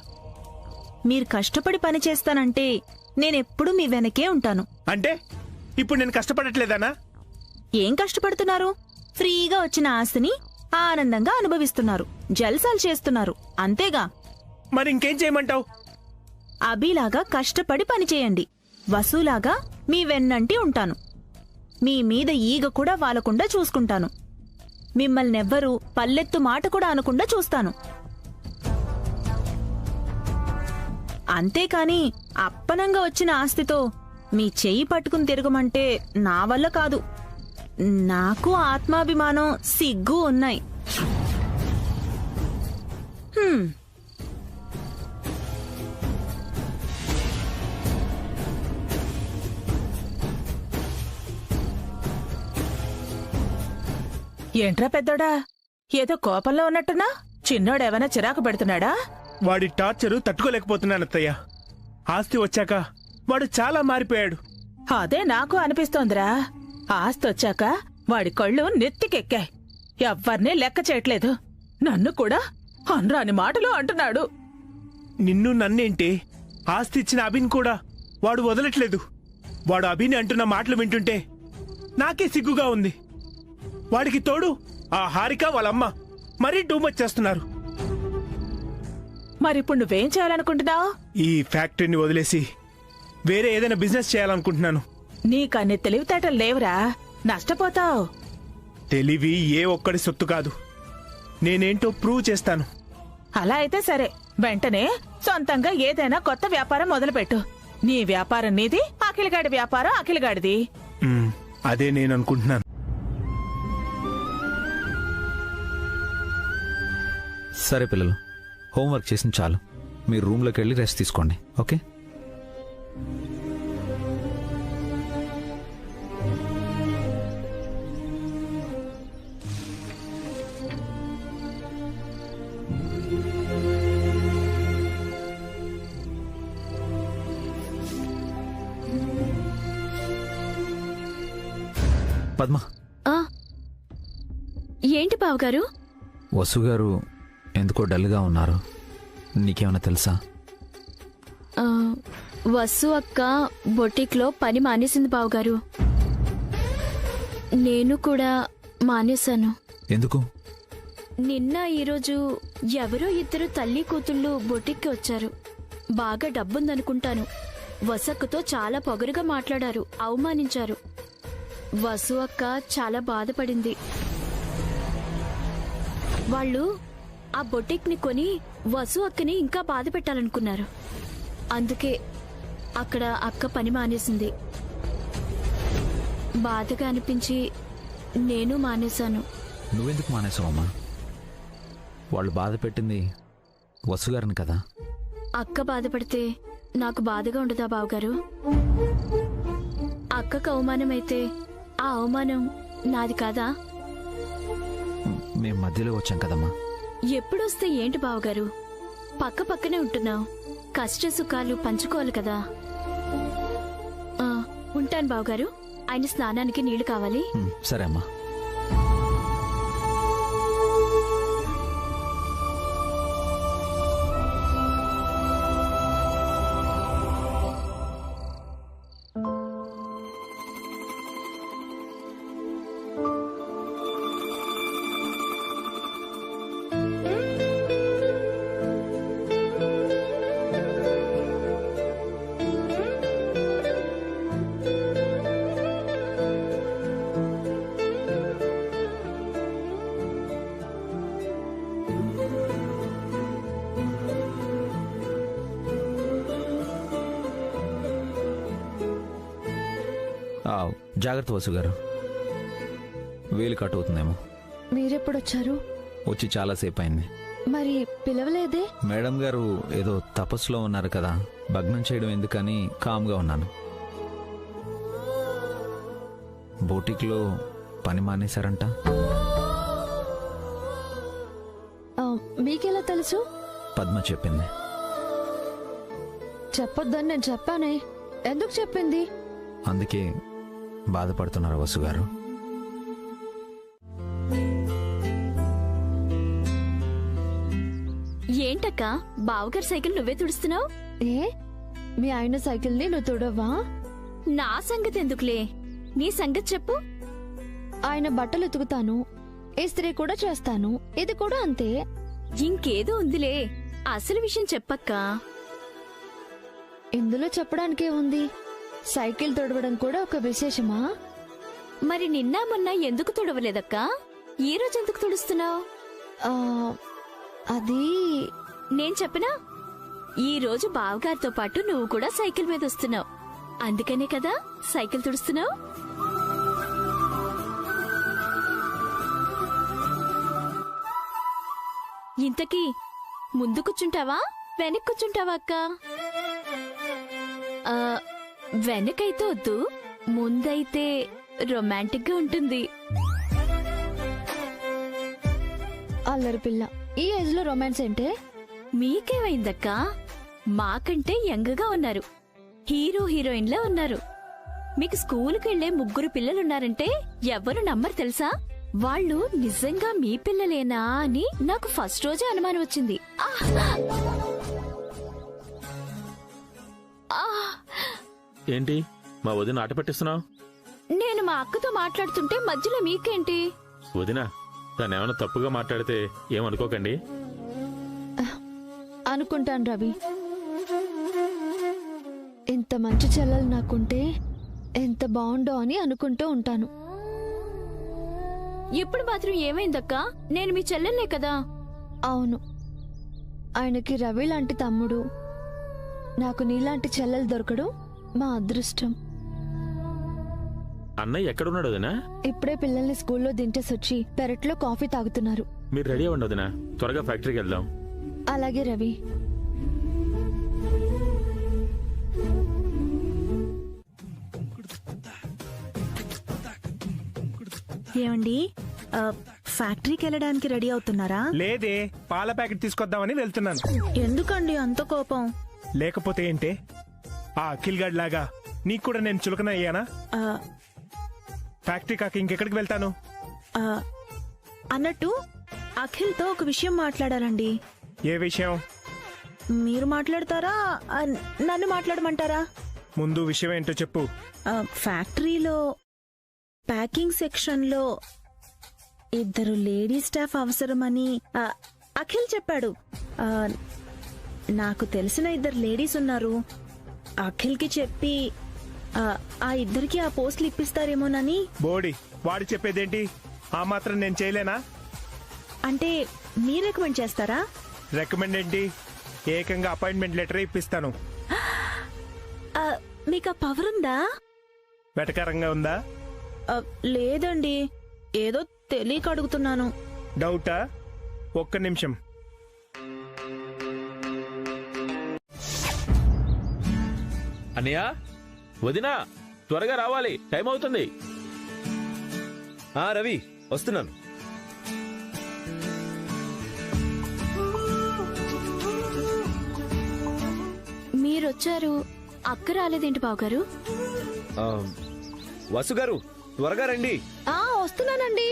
మీరు కష్టపడి పని చేస్తానంటే నేనెప్పుడు మీ వెనకే ఉంటాను. అంటే ఇప్పుడు నేను కష్టపడట్లేదానా? ఏం కష్టపడుతున్నారు? ఫ్రీగా వచ్చిన ఆస్తిని ఆనందంగా అనుభవిస్తున్నారు, జల్సాలు చేస్తున్నారు, అంతేగా. మరి ఇంకేం చేయమంటావు? అభిలాగా కష్టపడి పని చేయండి. వసూలాగా మీ వెన్నంటి ఉంటాను. మీ మీద ఈగ కూడా వాలకుండా చూసుకుంటాను. మిమ్మల్నెవ్వరూ పల్లెత్తు మాట కూడా అనకుండా చూస్తాను. అంతేకాని అప్పనంగా వచ్చిన ఆస్తితో మీ చెయ్యి పట్టుకుని తిరగమంటే నా వల్ల కాదు. నాకు ఆత్మాభిమానం, సిగ్గు ఉన్నాయి. ఏంట్రా పెద్దోడా, ఏదో కోపంలో ఉన్నట్టున్నా? చిన్నోడేమైనా చిరాకు పెడుతున్నాడా? వాడి టార్చరు తట్టుకోలేకపోతున్నాను అత్తయ్య. ఆస్తి వచ్చాక వాడు చాలా మారిపోయాడు. అదే నాకు అనిపిస్తోందిరా. ఆస్తొచ్చాక వాడి కళ్ళు నెత్తికెక్కాయి. ఎవ్వర్నీ లెక్క చేయట్లేదు. నన్ను కూడా అనరాని మాటలు అంటున్నాడు. నిన్ను నన్నేంటి, ఆస్తి ఇచ్చిన అభిని కూడా వాడు వదలట్లేదు. వాడు అభిని అంటున్న మాటలు వింటుంటే నాకే సిగ్గుగా ఉంది. వాడికి తోడు ఆ హారిక వాళ్ళమ్మ మరీ టూమచ్ చేస్తున్నారు. మరిప్పుడు నువ్వేం చేయాలనుకుంటున్నావు? ఈ ఫ్యాక్టరీని వదిలేసి వేరే ఏదైనా బిజినెస్ చేయాలనుకుంటున్నాను. నీకన్ని తెలివితేటలు లేవురా, నష్టపోతావు. తెలివి ఏ ఒక్కడి సొత్తు కాదు. నేనేంటో ప్రూవ్ చేస్తాను. అలా అయితే సరే, వెంటనే సొంతంగా ఏదైనా కొత్త వ్యాపారం మొదలుపెట్టు. నీ వ్యాపారం నీది, అఖిలగాడి వ్యాపారం అఖిలగాడిది. అదే నేను అనుకుంటున్నాను. సరే పిల్లలు, హోంవర్క్ చేసిన చాలు. మీరు రూమ్లోకి వెళ్ళి రెస్ట్ తీసుకోండి. ఓకే? పద్మ, ఏంటి బావగారు? వసు గారు ఎందుకో డల్గా ఉన్నారు. నీకేమైనా తెలుసా? వసు అక్క బొటిక్లో పని మానేసింది బావగారు. నేను కూడా మానేశాను. ఎందుకు? నిన్న ఈరోజు ఎవరో ఇద్దరు తల్లి కూతుళ్ళు బొటిక్కి వచ్చారు. బాగా డబ్బుందనుకుంటాను. వసక్కతో చాలా పొగరుగా మాట్లాడారు, అవమానించారు. వసు అక్క చాలా బాధపడింది. వాళ్ళు ఆ బొటిక్ ని కొని వసు అక్కని ఇంకా బాధ పెట్టాలనుకున్నారు. అందుకే అక్కడ అక్క పని మానేసింది. బాధగా అనిపించి నేను మానేశాను. నువ్వెందుకు మానేసావమ్మా? వాళ్ళు బాధ పెట్టింది వసు గారిని కదా. అక్క బాధపడితే నాకు బాధగా ఉండదా బావగారు? అక్కకు అవమానమైతే ఆ అవమానం నాది కాదా? మేం మధ్యలో వచ్చాం కదమ్మా. ఎప్పుడొస్తే ఏంటి బావగారు, పక్క పక్కనే ఉంటున్నాం. కష్ట సుఖాలు పంచుకోవాలి కదా. ఉంటాను బావగారు, ఆయన స్నానానికి నీళ్లు కావాలి. సరే అమ్మా. జాగ్రత్త వసు గారు, వేలు కట్ అవుతుందేమో. మీరెప్పుడొచ్చారు? వచ్చి చాలాసేపు అయింది. మరి పిలవలేదే? మేడం గారు ఏదో తపస్సులో ఉన్నారు కదా, భగ్నం చేయడం ఎందుకని కామ్గా ఉన్నాను. బోటిక్లో పని మానేశారంట. మీకెలా తెలుసు? పద్మ చెప్పింది. చెప్పొద్దని నేను చెప్పానే, ఎందుకు చెప్పింది? అందుకే బాధపడుతున్నారు వసు గారు. ఏంటక్క బావగారి సైకిల్ నువ్వే తుడుస్తున్నావు? ఏ, మీ ఆయన సైకిల్ని నువ్వు తుడవా? నా సంగతి ఎందుకులే, నీ సంగతి చెప్పు. ఆయన బట్టలు ఉతుకుతాను, ఇస్త్రీ కూడా చేస్తాను. ఇది కూడా అంతే. ఇంకేదో ఉందిలే, అసలు విషయం చెప్పక్కా. ఇందులో చెప్పడానికే ఉంది. సైకిల్ తుడవడం కూడా ఒక విశేషమా? మరి నిన్న మొన్న ఎందుకు తుడవలేదక్కా? ఈ రోజు ఎందుకు తుడుస్తున్నావు? అది నేను చెప్పనా, ఈ రోజు బావగారితో పాటు నువ్వు కూడా సైకిల్ మీద వస్తున్నావు, అందుకనే కదా సైకిల్ తుడుస్తున్నావు. ఇంతకీ ముందు కూర్చుంటావా వెనక్కి కూర్చుంటావా అక్క? వెనకైతే వద్దు, ముందైతే రొమాంటిక్ గా ఉంటుంది. అల్లరి పిల్ల, ఈ ఏజ్ లో రొమాన్స్ ఏంటే? మీకేమైందక్కా? మాకంటే యంగ్గా ఉన్నారు, హీరో హీరోయిన్లే ఉన్నారు. మీకు స్కూల్కి వెళ్లే 3 పిల్లలున్నారంటే ఎవరు నమ్మరు తెలుసా? వాళ్ళు నిజంగా మీ పిల్లలేనా అని నాకు ఫస్ట్ రోజే అనుమానం వచ్చింది. ఏంటి మా వదిన ఆట పెట్టిస్తున్నావు? నేను మా అక్కతో మాట్లాడుతుంటే మధ్యలో మీకేంటి? వదిన, తను ఏమైనా తప్పుగా మాట్లాడితే ఏమనుకోకండి. అనుకుంటాను రవి, ఇంత మంచి చెల్లెలు నాకుంటే ఎంత బాగుండో అని అనుకుంటూ ఉంటాను. ఇప్పుడు మాత్రం ఏమైందక్కా? నేను మీ చెల్లెల్నే కదా. అవును, ఆయనకి రవి లాంటి తమ్ముడు, నాకు నీలాంటి చెల్లెలు దొరకడం మా అదృష్టం. అన్నయ్య ఎక్కడున్నాడు వదినా? ఇప్పుడే పిల్లల్ని స్కూల్లో దించేసొచ్చి పెరట్లో కాఫీ తాగుతున్నారు. మీరు రెడీ అవ్వండి వదినా, త్వరగా ఫ్యాక్టరీకి వెళ్దాం. అలాగే రవి. ఏమండి, ఫ్యాక్టరీకి వెళ్ళడానికి రెడీ అవుతున్నారా? లేదే, పాల ప్యాకెట్ తీసుకొద్దామని వెళ్తున్నాను. ఎందుకండి అంత కోపం? లేకపోతే ఏంటే, ఆ అఖిల్ గడ్ లాగా నీకు కూడా నేను చులకన అయ్యానా? ఫ్యాక్టరీ కాక ఇంకెక్కడికి వెళ్తాను? అన్నట్టు అఖిల్తో ఒక విషయం మాట్లాడాలండి. ఏ విషయం? మీరు మాట్లాడతారా, నన్ను మాట్లాడమంటారా? ముందు విషయం ఏంటో చెప్పు. ఫ్యాక్టరీలో ప్యాకింగ్ సెక్షన్లో 2 లేడీ స్టాఫ్ అవసరమని అఖిల్ చెప్పాడు. నాకు తెలిసిన 2 లేడీస్ ఉన్నారు. అఖిల్కి చెప్పి ఆ 2కి ఆ పోస్టులు ఇప్పిస్తారేమోనని. బోడి, వాడు చెప్పేదేంటి? ఆ మాత్రం నేను చేయలేనా? అంటే మీరు రికమెండ్ చేస్తారా? రికమెండ్ ఏంటి, ఏకంగా అపాయింట్మెంట్ లెటర్ ఇప్పిస్తాను. మీకు ఆ పవర్ ఉందా? వెటకారంగా ఉందా? లేదండి, ఏదో తెలియక అడుగుతున్నాను. డౌటా? ఒక్క నిమిషం. అన్నయ్య, వదినా, త్వరగా రావాలి, టైం అవుతుంది. రవి వస్తున్నాను. మీరొచ్చారు, అక్క రాలేదేంటి బావగారు? వసు గారు త్వరగా రండి. వస్తున్నానండి.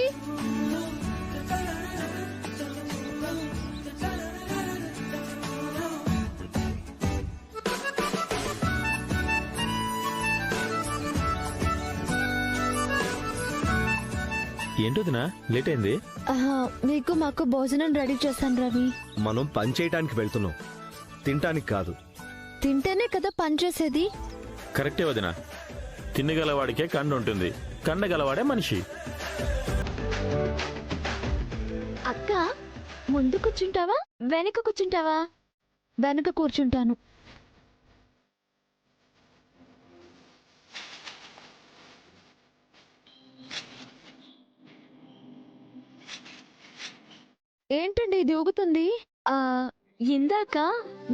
ఏంటోదినా లేట్ అయింది? మీకు మాకు భోజనం రెడీ చేశాను రవి. మనం పని చేయటానికి వెళ్తున్నాం, తినటానికి కాదు. తింటేనే కదా పని చేసేది. కరెక్టే వదినా, తిన్నగలవాడికే కండు ఉంటుంది, కండగలవాడే మనిషి. అక్క, ముందు కూర్చుంటావా వెనక కూర్చుంటావా? వెనక కూర్చుంటాను. ఏంటండి ఇది ఊగుతుంది? ఇందాక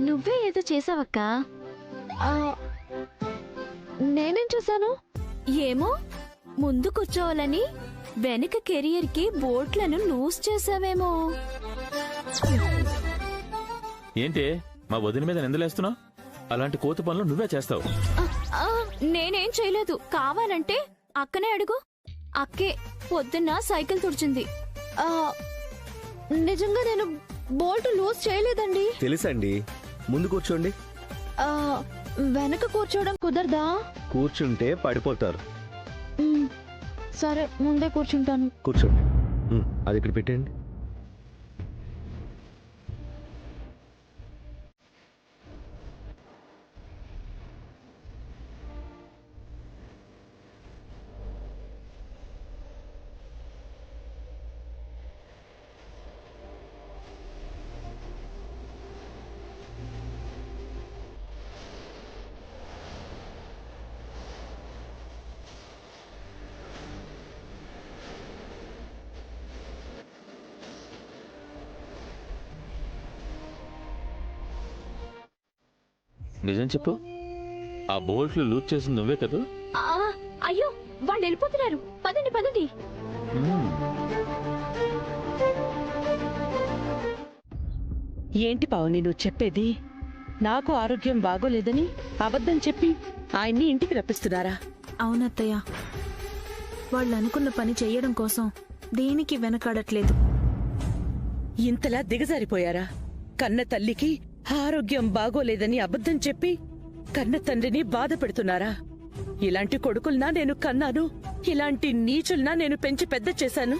నువ్వే ఏదో చేసావక్క. నేనేం చూసాను? ఏమో ముందు కూర్చోవాలని వెనక కెరియర్ కి బోట్లను లూజ్ చేసావేమో. ఏంటి మా వదిన మీద నిందలేస్తున్నావు? అలాంటి కోతి పనులు నువ్వే చేస్తావు. నేనేం చేయలేదు. కావాలంటే అక్కనే అడుగు. అక్కే పొద్దున్న సైకిల్ తుడిచింది. నిజంగా నేను బోల్ట్ లూజ్ చేయలేదండి. తెలుసండి. ముందు కూర్చోండి. వెనక కూర్చోవడం కుదరదా? కూర్చుంటే పడిపోతారు. సరే ముందే కూర్చుంటాను. కూర్చోండి. అది ఇక్కడ పెట్టండి. నిజం చెప్పు, ఆ బోల్ట్లు లూజ్ చేసింది నువ్వే కదా? అయ్యో వాళ్ళు వెళ్ళిపోతున్నారు. పదండి పదండి. ఏంటి పావని నువ్వు చెప్పేది? నాకు ఆరోగ్యం బాగోలేదని అబద్ధం చెప్పి ఆయన్ని ఇంటికి రప్పిస్తున్నారా? అవునత్తయ్య, వాళ్ళు అనుకున్న పని చెయ్యడం కోసం దేనికి వెనకాడట్లేదు. ఇంతలా దిగజారిపోయారా? కన్న తల్లికి ఆరోగ్యం బాగోలేదని అబద్ధం చెప్పి కన్న తండ్రిని బాధ పెడుతున్నారా? ఇలాంటి కొడుకుల్నా నేను కన్నాను? ఇలాంటి నీచుల్నా నేను పెంచి పెద్ద చేశాను?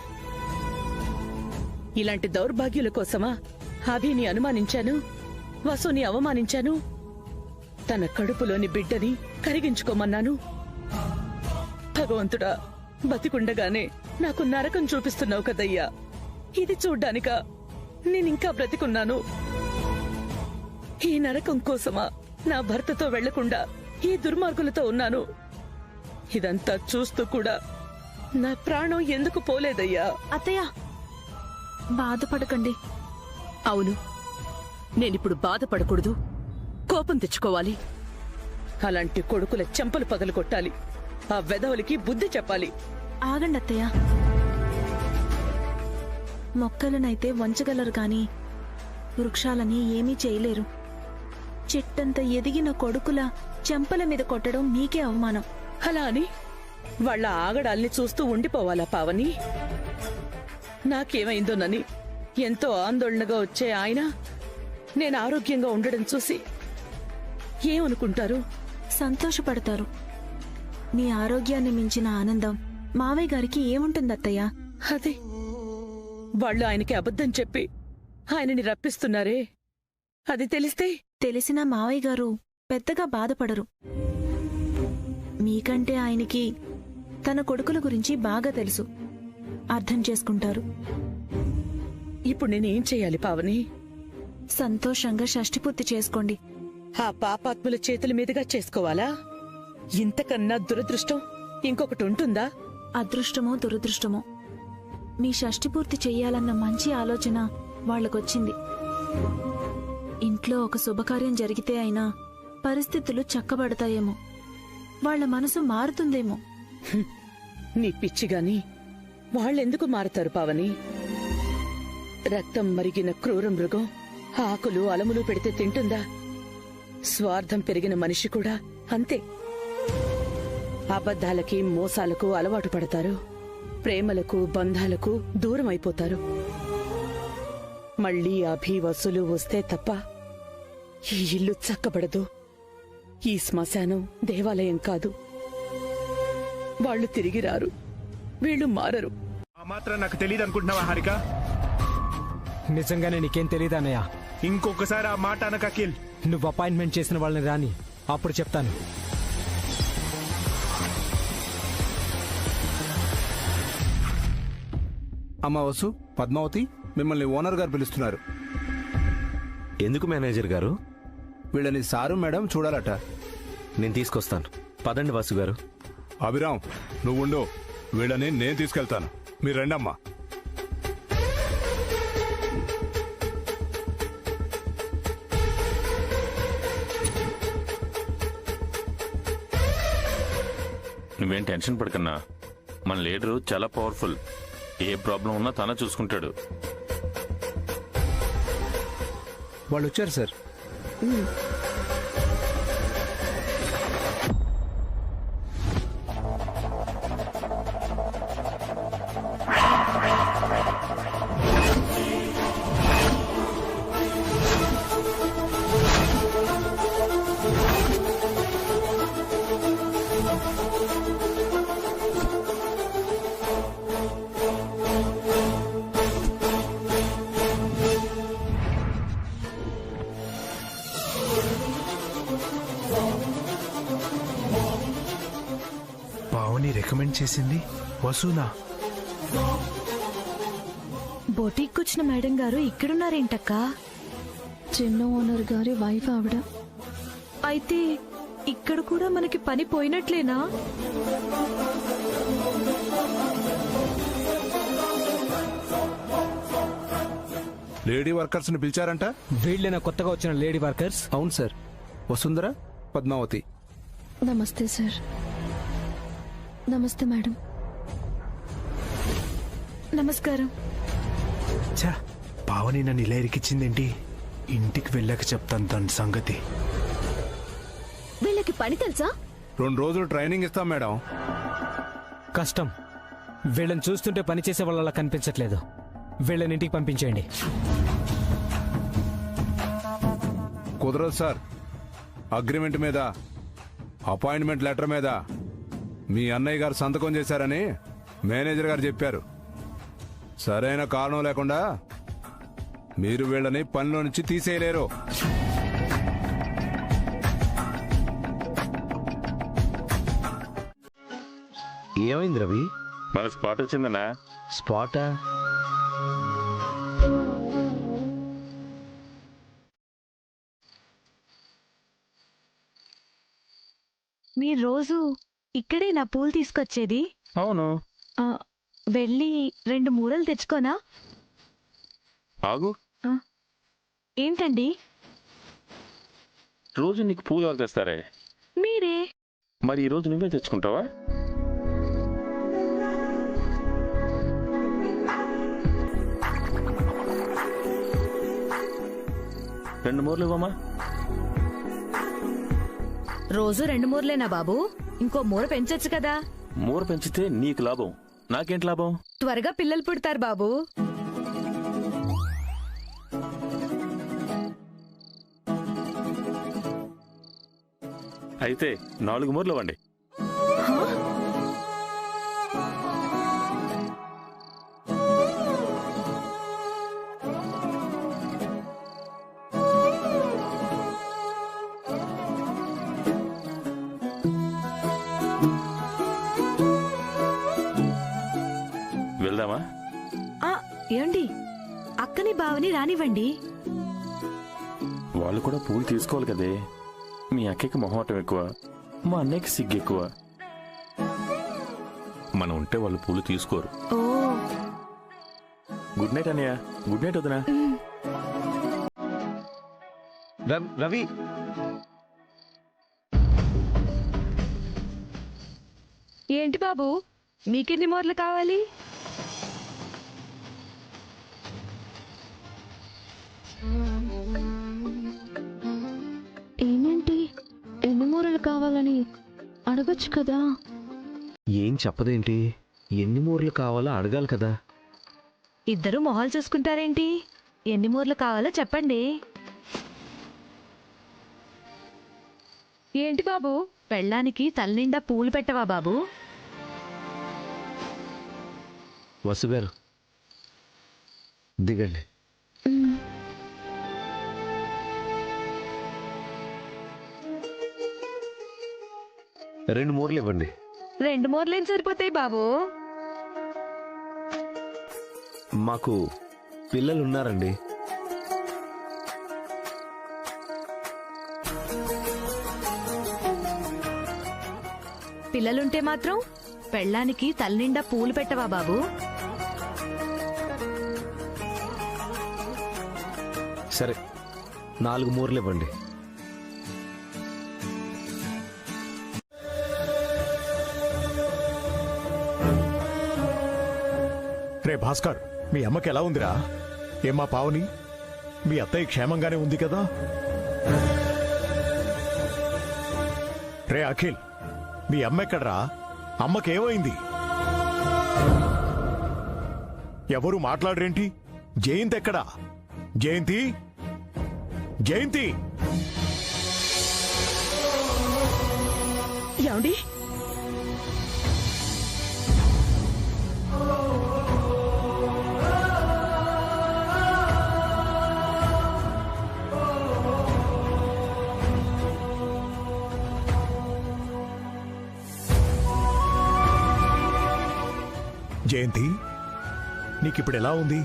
ఇలాంటి దౌర్భాగ్యుల కోసమా అభిని అనుమానించాను, వసుని అవమానించాను, తన కడుపులోని బిడ్డని కరిగించుకోమన్నాను? భగవంతుడా, బతికుండగానే నాకు నరకం చూపిస్తున్నావు కదయ్యా. ఇది చూడ్డానికా నేనింకా బ్రతికున్నాను? ఈ నరకం కోసమా నా భర్తతో వెళ్లకుండా ఈ దుర్మార్గులతో ఉన్నాను? ఇదంతా చూస్తూ కూడా నా ప్రాణం ఎందుకు పోలేదయ్యా? అత్తయ్య, బాధపడకండి. అవును, నేనిప్పుడు బాధపడకూడదు, కోపం తెచ్చుకోవాలి. అలాంటి కొడుకుల చెంపలు పగలు కొట్టాలి. ఆ వెధవలకి బుద్ధి చెప్పాలి. ఆగండి అత్తయ్య. మొక్కలనైతే వంచగలరు గాని వృక్షాలని ఏమీ చేయలేరు. చెట్టంత ఎదిగిన కొడుకుల చెంపల మీద కొట్టడం మీకే అవమానం. అలా అని వాళ్ళ ఆగడాల్ని చూస్తూ ఉండిపోవాలా పావని? నాకేమైందోనని ఎంతో ఆందోళనగా వచ్చే ఆయన నేను ఆరోగ్యంగా ఉండడం చూసి ఏమనుకుంటారు? సంతోషపడతారు. మీ ఆరోగ్యాన్ని మించిన ఆనందం మావయ్య గారికి ఏముంటుందత్తయ్య? అదే, వాళ్ళు ఆయనకి అబద్ధం చెప్పి ఆయనని రప్పిస్తున్నారే, అది తెలిసినా మావయ్య గారు పెద్దగా బాధపడరు. మీకంటే ఆయనకి తన కొడుకుల గురించి బాగా తెలుసు, అర్థం చేసుకుంటారు. ఇప్పుడు నేనేం చెయ్యాలి పావని? సంతోషంగా షష్ఠిపూర్తి చేసుకోండి. ఆ పాపాత్ముల చేతుల మీదుగా చేసుకోవాలా? ఇంతకన్నా దురదృష్టం ఇంకొకటి ఉంటుందా? అదృష్టమో దురదృష్టమో, మీ షష్ఠిపూర్తి చెయ్యాలన్న మంచి ఆలోచన వాళ్లకొచ్చింది. ఇంట్లో ఒక శుభకార్యం జరిగితే అయినా పరిస్థితులు చక్కబడతాయేమో, వాళ్ల మనసు మారుతుందేమో. నీ పిచ్చిగాని వాళ్ళెందుకు మారతారు పావని? రక్తం మరిగిన క్రూర మృగం ఆకులు అలములు పెడితే తింటుందా? స్వార్థం పెరిగిన మనిషి కూడా అంతే. అబద్ధాలకి మోసాలకు అలవాటు పడతారు, ప్రేమలకు బంధాలకు దూరం అయిపోతారు. మళ్లీ అభివసులు వస్తే తప్ప ఈ ఇల్లు చక్కబడదు. ఈ శ్మశానం దేవాలయం కాదు. వాళ్ళు తిరిగి రారు, వీళ్ళు మారరు. ఆ మాత్రం నాకు తెలియదు అనుకుంటున్నావా హారిక? నిజంగానే నీకేం తెలియదన్నయ్య. ఇంకొకసారి ఆ మాట అనక అఖిల్. నువ్వు అపాయింట్మెంట్ చేసిన వాళ్ళని రాని, అప్పుడు చెప్తాను. అమ్మ వసు, పద్మావతి, మిమ్మల్ని ఓనర్ గారు పిలుస్తున్నారు. ఎందుకు మేనేజర్ గారు? వీళ్ళని సారు మేడం చూడాలట. నేను తీసుకొస్తాను. పదండి వాసు గారు. అభిరామ్, నువ్వుండు, వీళ్ళని నేను తీసుకెళ్తాను. మీరు రండమ్మా. నువ్వేం టెన్షన్ పడకన్నా, మన లీడరు చాలా పవర్ఫుల్. ఏ ప్రాబ్లం ఉన్నా తన చూసుకుంటాడు. వాళ్ళు వచ్చారు సార్. పావని రికమెండ్ చేసింది వసూనా? బొటీక్ వచ్చిన మేడం గారు ఇక్కడున్నారేంటక్క? చిన్న ఓనర్ గారి వైఫ్ ఆవిడ. అయితే ఇక్కడ కూడా మనకి పని పోయినట్లేనా? లేడీ వర్కర్స్ ని పిలిచారంట. వీళ్ళేనా కొత్తగా వచ్చిన లేడీ వర్కర్స్? అవును సార్. వసుంధర, పద్మావతి. నమస్తే సార్. నమస్తే మేడం. నమస్కారం. ఛా, పావని నన్ను ఇలా ఇరికిచ్చిందేంటి? ఇంటికి వెళ్ళాక చెప్తాను దాని సంగతి. వీళ్ళకి పని తెలుసా? 2 రోజులు ట్రైనింగ్ ఇస్తాం మేడం. కష్టం. వీళ్ళని చూస్తుంటే పని చేసే వాళ్ళ కనిపించట్లేదు. వీళ్ళని ఇంటికి పంపించేయండి. కుదరదు సార్. అగ్రిమెంట్ మీద, అపాయింట్మెంట్ లెటర్ మీద మీ అన్నయ్య గారు సంతకం చేశారని మేనేజర్ గారు చెప్పారు. సరైన కారణం లేకుండా మీరు వీళ్ళని పనిలో నుంచి తీసేయలేరు. ఏమైంది రవి? మన స్పాట్ వచ్చిందన్నా. స్పాటా? మీరు రోజు ఇక్కడే నా పూలు తీసుకొచ్చేది? అవును. వెళ్ళి 2 మూరలు తెచ్చుకోనా? ఆగు. ఏంటండి? రోజు నీకు పూలు ఎవరు తెస్తారే? మీరే. మరి ఈ రోజు నువ్వే తెచ్చుకుంటావా? రెండు మూరలు ఇవ్వమా? రోజు 2 మూరలేనా బాబు? ఇంకో మూర పెంచొచ్చు కదా. మూర పెంచితే నీకు లాభం, నాకేంటి లాభం? త్వరగా పిల్లలు పుడతారు బాబు. అయితే 4 మూరలు ఇవ్వండి. వెళ్దామా? ఏమండి, అక్కని బావని రానివ్వండి. వాళ్ళు కూడా పూలు తీసుకోవాలి కదే. మీ అక్కకి మొహమాటం ఎక్కువ, మా అన్నయ్యకి సిగ్గు ఎక్కువ. మనం ఉంటే వాళ్ళు పూలు తీసుకోరు. గుడ్ నైట్ అన్నయ్య. గుడ్ నైట్ వదినా. రవి, ఏంటి బాబు, మీకెన్ని మూరలు కావాలి? ఏమేంటి, ఎన్ని మూరలు కావాలని అడగచ్చు కదా. ఏం చెప్పదేంటి? ఎన్ని మూరలు కావాలో అడగాలి కదా. ఇద్దరు మొహాలు చూసుకుంటారేంటి? ఎన్ని మూరలు కావాలో చెప్పండి. ఏంటి బాబు, పెళ్ళానికి తలనిండా పూలు పెట్టవా బాబు? వసుగారు దిగండి. 2 మూరలు ఇవ్వండి. 2 మూరలేం సరిపోతాయి బాబు? మాకు పిల్లలు ఉన్నారండి. పిల్లలుంటే మాత్రం పెళ్ళానికి తలనిండా పూలు పెట్టవా బాబు? సరే, 4 మూరలు ఇవ్వండి. రే భాస్కర్, మీ అమ్మకి ఎలా ఉందిరా? ఏమ్మా పావని, మీ అత్తయ్య క్షేమంగానే ఉంది కదా? రే అఖిల్, మీ అమ్మ ఎక్కడ్రా? అమ్మకేమైంది? ఎవరు మాట్లాడరేంటి? జయంతి ఎక్కడా? జయంతి, జయంతి! ఏమండి? జయంతి, నీకిప్పుడు ఎలా ఉంది?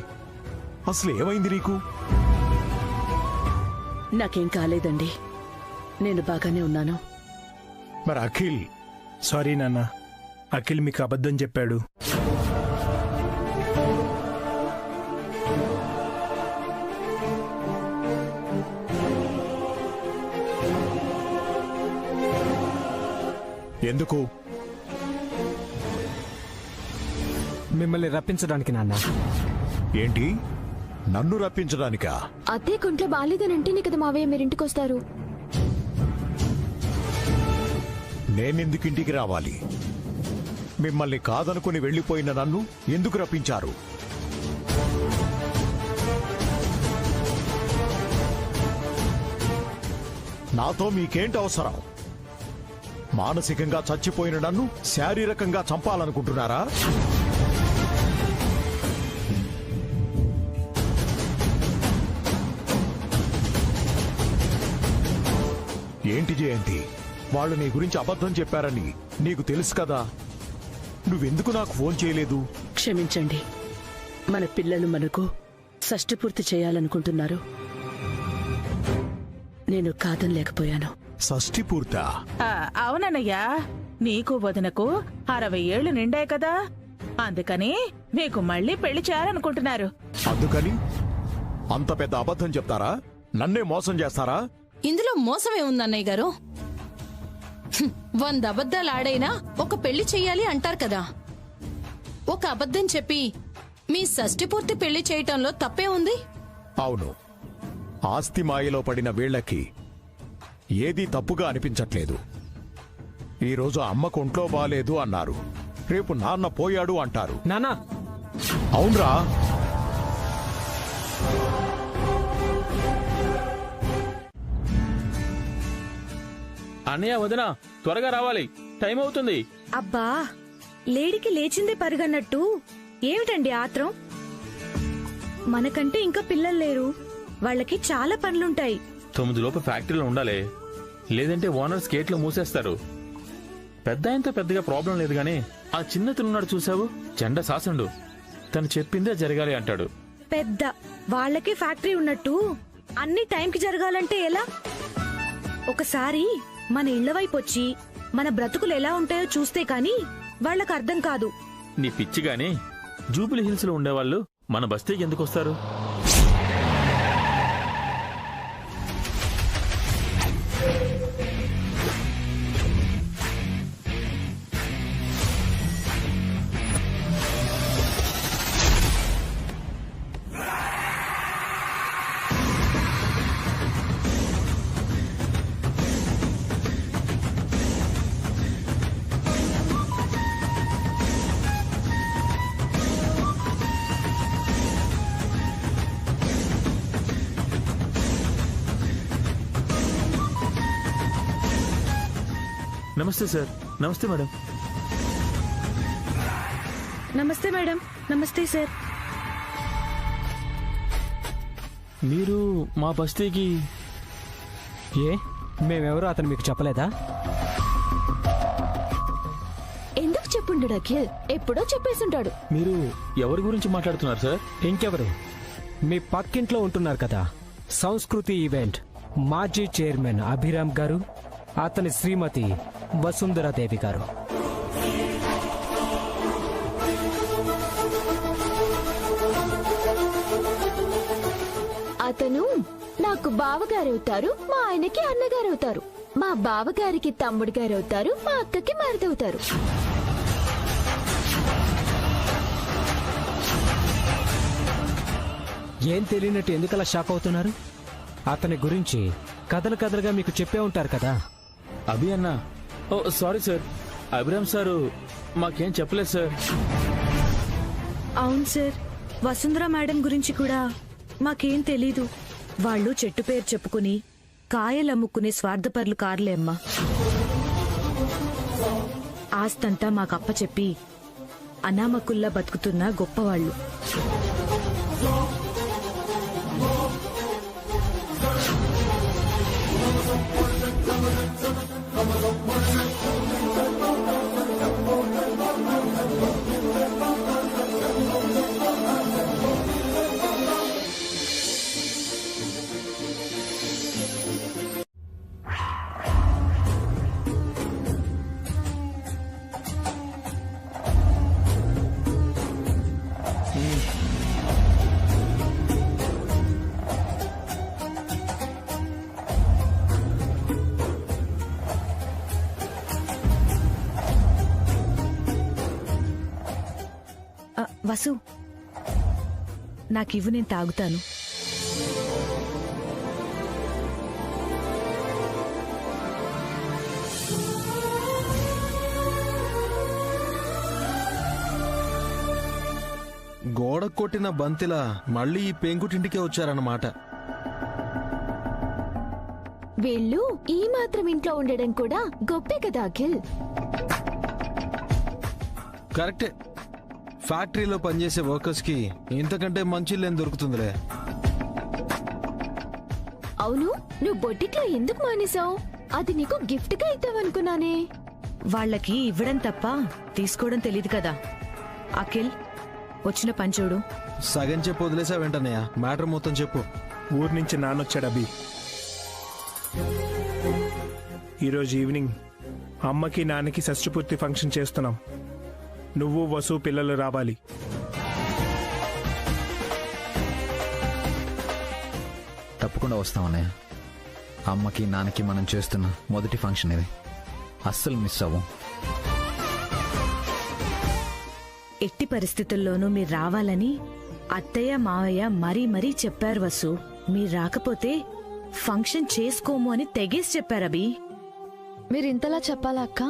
అసలు ఏమైంది నీకు? నాకేం కాలేదండి, నేను బాగానే ఉన్నాను. మరి అఖిల్? సారీ నాన్న, అఖిల్ మీకు అబద్ధం చెప్పాడు. ఎందుకు? మిమ్మల్ని రప్పించడానికి నాన్న. ఏంటి? నన్ను రప్పించడానికా? అత్తే కొంట్లో బాలేదనంటేనే కదా మావయ్య మీరింటికొస్తారు. నేనెందుకు ఇంటికి రావాలి? మిమ్మల్ని కాదనుకుని వెళ్లిపోయిన నన్ను ఎందుకు రప్పించారు? నాతో మీకేంటి అవసరం? మానసికంగా చచ్చిపోయిన నన్ను శారీరకంగా చంపాలనుకుంటున్నారా? ఏంటి జయంతి, వాళ్ళు నీ గురించి అబద్ధం చెప్పారని నీకు తెలుసు కదా? నువ్వెందుకు నాకు ఫోన్ చేయలేదు? క్షమించండి, మన పిల్లలు మనకు షష్ఠి పూర్తి చేయాలనుకుంటున్నారు. నేను కాదనలేకపోయాను. షష్ఠి పూర్తా? అవునన్నయ్యా, నీకు వదినకు 60 ఏళ్లు నిండాయి కదా, అందుకని మీకు మళ్ళీ పెళ్లి చేయాలనుకుంటున్నారు. అందుకని అంత పెద్ద అబద్ధం చెప్తారా? నన్నే మోసం చేస్తారా? ఇందులో మోసమే ఉంది అన్నయ్య గారు. 100 అబద్ధాలు ఆడైనా ఒక పెళ్లి చెయ్యాలి అంటారు కదా. ఒక అబద్ధం చెప్పి మీ షష్ఠి పూర్తి పెళ్లి చేయటంలో తప్పే ఉంది? అవును, ఆస్తి మాయలో పడిన వీళ్లకి ఏదీ తప్పుగా అనిపించట్లేదు. ఈరోజు అమ్మకు ఒంట్లో బాలేదు అన్నారు, రేపు నాన్న పోయాడు అంటారు. నానా? అవునరా. అన్నయ్య, వదినా, త్వరగా రావాలి, టైం అవుతుంది. అబ్బా, లేడికి లేచిందే పరుగన్నట్టు ఏమిటండి ఆత్రం? మనకంటే ఇంకా పిల్లలు లేరు, వాళ్ళకి చాలా పనులుంటాయి. 9 లోపు ఫ్యాక్టరీలో ఉండాలి, లేదంటే ఓనర్స్ గేట్లు మూసేస్తారు. పెద్ద ఆయనతో పెద్దగా ప్రాబ్లం లేదు గానీ ఆ చిన్న తిన్నాడు చూసావు, చెండ సాసండు. తను చెప్పిందే జరగాలి అంటాడు. పెద్ద వాళ్ళకి ఫ్యాక్టరీ ఉన్నట్టు అన్ని టైంకి జరగాలంటే ఎలా? ఒకసారి మన ఇళ్ల వైపు వచ్చి మన బ్రతుకులు ఎలా ఉంటాయో చూస్తే కాని వాళ్ళకు అర్థం కాదు. నీ పిచ్చిగాని జూబిలీ హిల్స్ లో ఉండేవాళ్ళు మన బస్తీకి ఎందుకు వస్తారు? నమస్తే సార్. నమస్తే మేడం. నమస్తే మేడం. నమస్తే సార్. మీరు మా బస్తీకి? ఏ, మేమెవరో అతను మీకు చెప్పలేదా? ఎందుకు చెప్పుండడు అఖిల్, ఎప్పుడో చెప్పేసుంటాడు. మీరు ఎవరి గురించి మాట్లాడుతున్నారు సార్? ఇంకెవరు, మీ పక్కింట్లో ఉంటున్నారు కదా, సంస్కృతి ఈవెంట్ మాజీ చైర్మన్ అభిరామ్ గారు, అతని శ్రీమతి వసుంధరాదేవి గారు. అతను నాకు బావగారవుతారు, మా ఆయనకి అన్నగారవుతారు, మా బావగారికి తమ్ముడు గారవుతారు, మా అక్కకి మరిదవుతారు. ఏం తెలియనట్టు ఎందుకలా షాక్ అవుతున్నారు? అతని గురించి కథలు కథలుగా మీకు చెప్పే ఉంటారు కదా. అభి అన్న, ఓ సారీ సార్, అభిరామ్ సారు మాకేం చెప్పలేదు సార్. అవును సార్, వసుంధర మేడం గురించి కూడా మాకేం తెలీదు. వాళ్ళు చెట్టు పేరు చెప్పుకుని కాయలమ్ముకునే స్వార్థపరులు కార్లే అమ్మా. ఆస్తంతా మాకప్ప చెప్పి అనామకుల్లా బతుకుతున్న గొప్పవాళ్ళు. వసు, నాకివ్వు, నేను తాగుతాను. గోడ కొట్టిన బంతిలా మళ్ళీ ఈ పెంకుటింటికే వచ్చారన్నమాట. వీళ్ళు ఈ మాత్రం ఇంట్లో ఉండడం కూడా గొప్పే కదా అఖిల్. కరెక్టే, ఫ్యాక్టరీలో పనిచేసే వర్కర్స్ కి ఇంతకంటే మంచి ఇల్లేం దొరుకుతుందిలే. అవును, నువ్వు బొటిక్లో ఎందుకు మానేశావు? అది నీకు గిఫ్ట్ గా ఇద్దామనుకున్నానే. వాళ్ళకి ఇవ్వడం తప్ప తీసుకోవడం తెలీదు కదా. అఖిల్, వచ్చిన పంచోడు. సగం చెప్పు వదిలేసా వెంటనే మ్యాటర్ మొత్తం చెప్పు. ఊరు నుంచి నాన్నొచ్చాడు అభి. ఈరోజు ఈవినింగ్ అమ్మకి నాన్నకి షష్ఠపూర్తి ఫంక్షన్ చేస్తున్నాం. నువ్వు వసు పిల్లలు రావాలి. తప్పకుండా వస్తామన్నయ్య. అమ్మకి నాన్నకి మనం చేస్తున్న మొదటి ఫంక్షన్ ఇది, అస్సలు మిస్ అవ్వం. ఎట్టి పరిస్థితుల్లోనూ మీరు రావాలని అత్తయ్య మావయ్య మరీ మరీ చెప్పారు వసు. మీరు రాకపోతే ఫంక్షన్ చేసుకోము అని తెగేసి చెప్పారు అభి. మీరు ఇంతలా చెప్పాలా అక్క?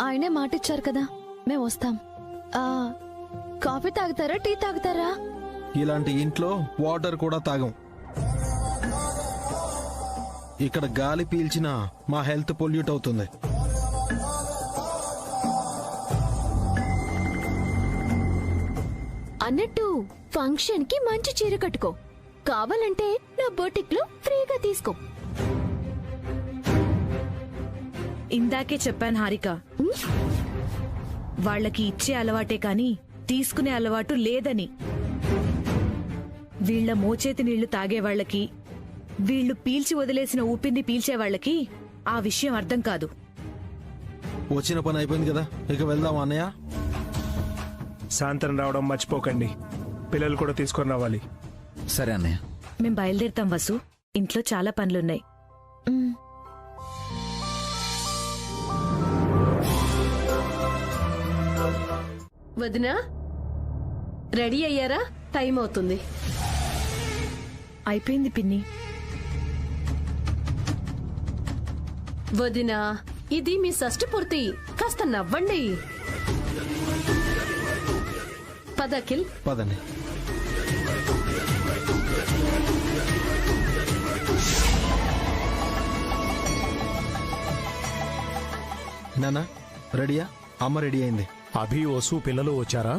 ఆయనే మాటిచ్చారు కదా, మేము వస్తాం. కాఫీ తాగుతారా, టీ తాగుతారా? ఇలాంటి ఇంట్లో వాటర్ కూడా తాగం. ఇక్కడ గాలి పీల్చినా మా హెల్త్ పొల్యూట్ అవుతుంది. అన్నట్టు ఫంక్షన్ కి మంచి చీర కట్టుకో, కావాలంటే నా బొటిక్ లో ఫ్రీగా తీసుకో. ఇందాకే చెప్పాను హారిక, వాళ్ళకి ఇచ్చే అలవాటే కాని తీసుకునే అలవాటు లేదని. వీళ్ల మోచేతి నీళ్లు తాగే వాళ్ళకి, వీళ్లు పీల్చి వదిలేసిన ఊపిరిని పీల్చే వాళ్ళకి ఆ విషయం అర్థం కాదు. వచ్చిన పని అయిపోయింది కదా, ఇక వెళ్దామా అన్నయ్య? సాయంత్రం రావడం మర్చిపోకండి. పిల్లలు కూడా తీసుకొని రావాలి. సరే అన్నయ్య. మేం బయలుదేరుతాం వసు, ఇంట్లో చాలా పనులున్నాయి. వదినా, రెడీ అయ్యారా? టైం అవుతుంది. అయిపోయింది పిన్ని. వదినా, ఇది మీ షష్ఠపూర్తి, కాస్త నవ్వండి. పద అఖిల్. పదండి. నానా రెడీయా? అమ్మ రెడీ అయింది. అభి వసు పిల్లలు వచ్చారా?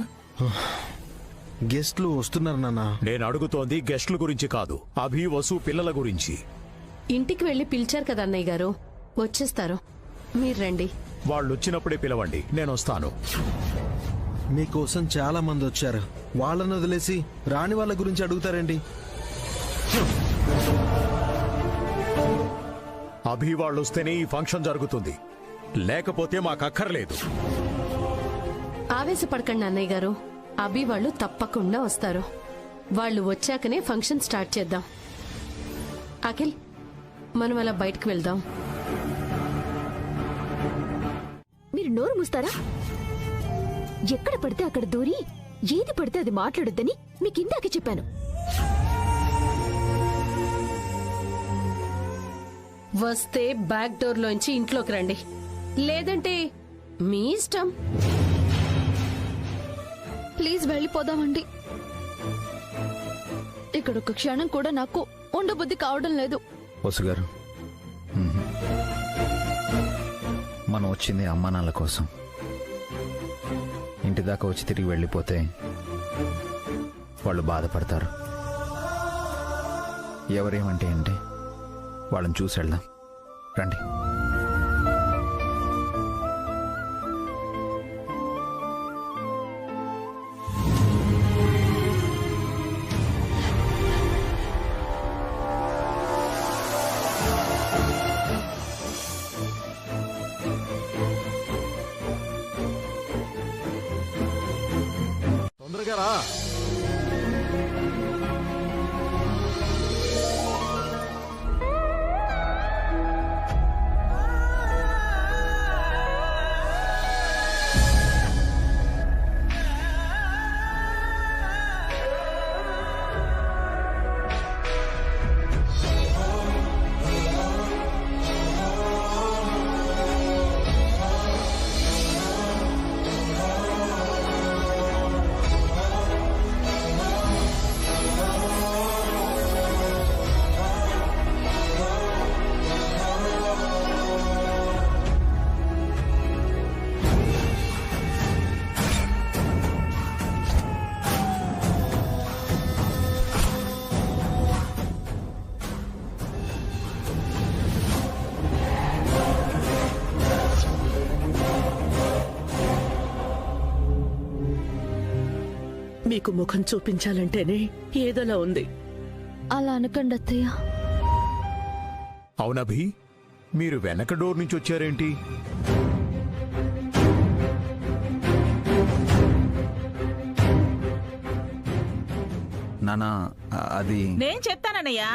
గెస్ట్లు వస్తున్నారు నాన్న. నేను అడుగుతోంది గెస్ట్ల గురించి కాదు, అభి వసు పిల్లల గురించి. ఇంటికి వెళ్లి పిలిచారు కదా అన్నయ్య గారు, వచ్చేస్తారు. మీరు రండి. వాళ్ళు వచ్చినప్పుడే పిలవండి, నేను వస్తాను. మీకోసం చాలా మంది వచ్చారు, వాళ్ళని వదిలేసి రాని వాళ్ళ గురించి అడుగుతారండి. అభి వాళ్ళు వస్తేనే ఈ ఫంక్షన్ జరుగుతుంది, లేకపోతే మాకక్కర్లేదు. ఆవేశపడకండి అన్నయ్య గారు, అభి వాళ్ళు తప్పకుండా వస్తారు. వాళ్ళు వచ్చాకనే ఫంక్షన్ స్టార్ట్ చేద్దాం. అఖిల్, మనం అలా బయటకు వెళ్దాం. మీరు నోరు మూస్తారా? ఎక్కడ పడితే అక్కడ దూరి ఏది పడితే అది మాట్లాడొద్దని మీకు ఇందాకే చెప్పాను. వస్తే బ్యాక్ డోర్ లోంచి ఇంట్లోకి రండి, లేదంటే మీ ఇష్టం. ప్లీజ్ వెళ్ళిపోదామండి. ఇక్కడ ఒక క్షణం కూడా నాకు ఉండబుద్ధి కావడం లేదు. వసుగారు, మనం వచ్చింది అమ్మా నాన్నల కోసం. ఇంటి దాకా వచ్చి తిరిగి వెళ్ళిపోతే వాళ్ళు బాధపడతారు. ఎవరేమంటే అంటే వాళ్ళని చూసి వెళ్దాం రండి. తొందరగా రా. మీకు ముఖం చూపించాలంటేనే ఏదోలా ఉంది. అలా అనకండి అత్తయ్య. అవునభి, మీరు వెనక డోర్ నుంచి వచ్చారేంటి? నానా అది నేను చెప్తానన్నయ్యా.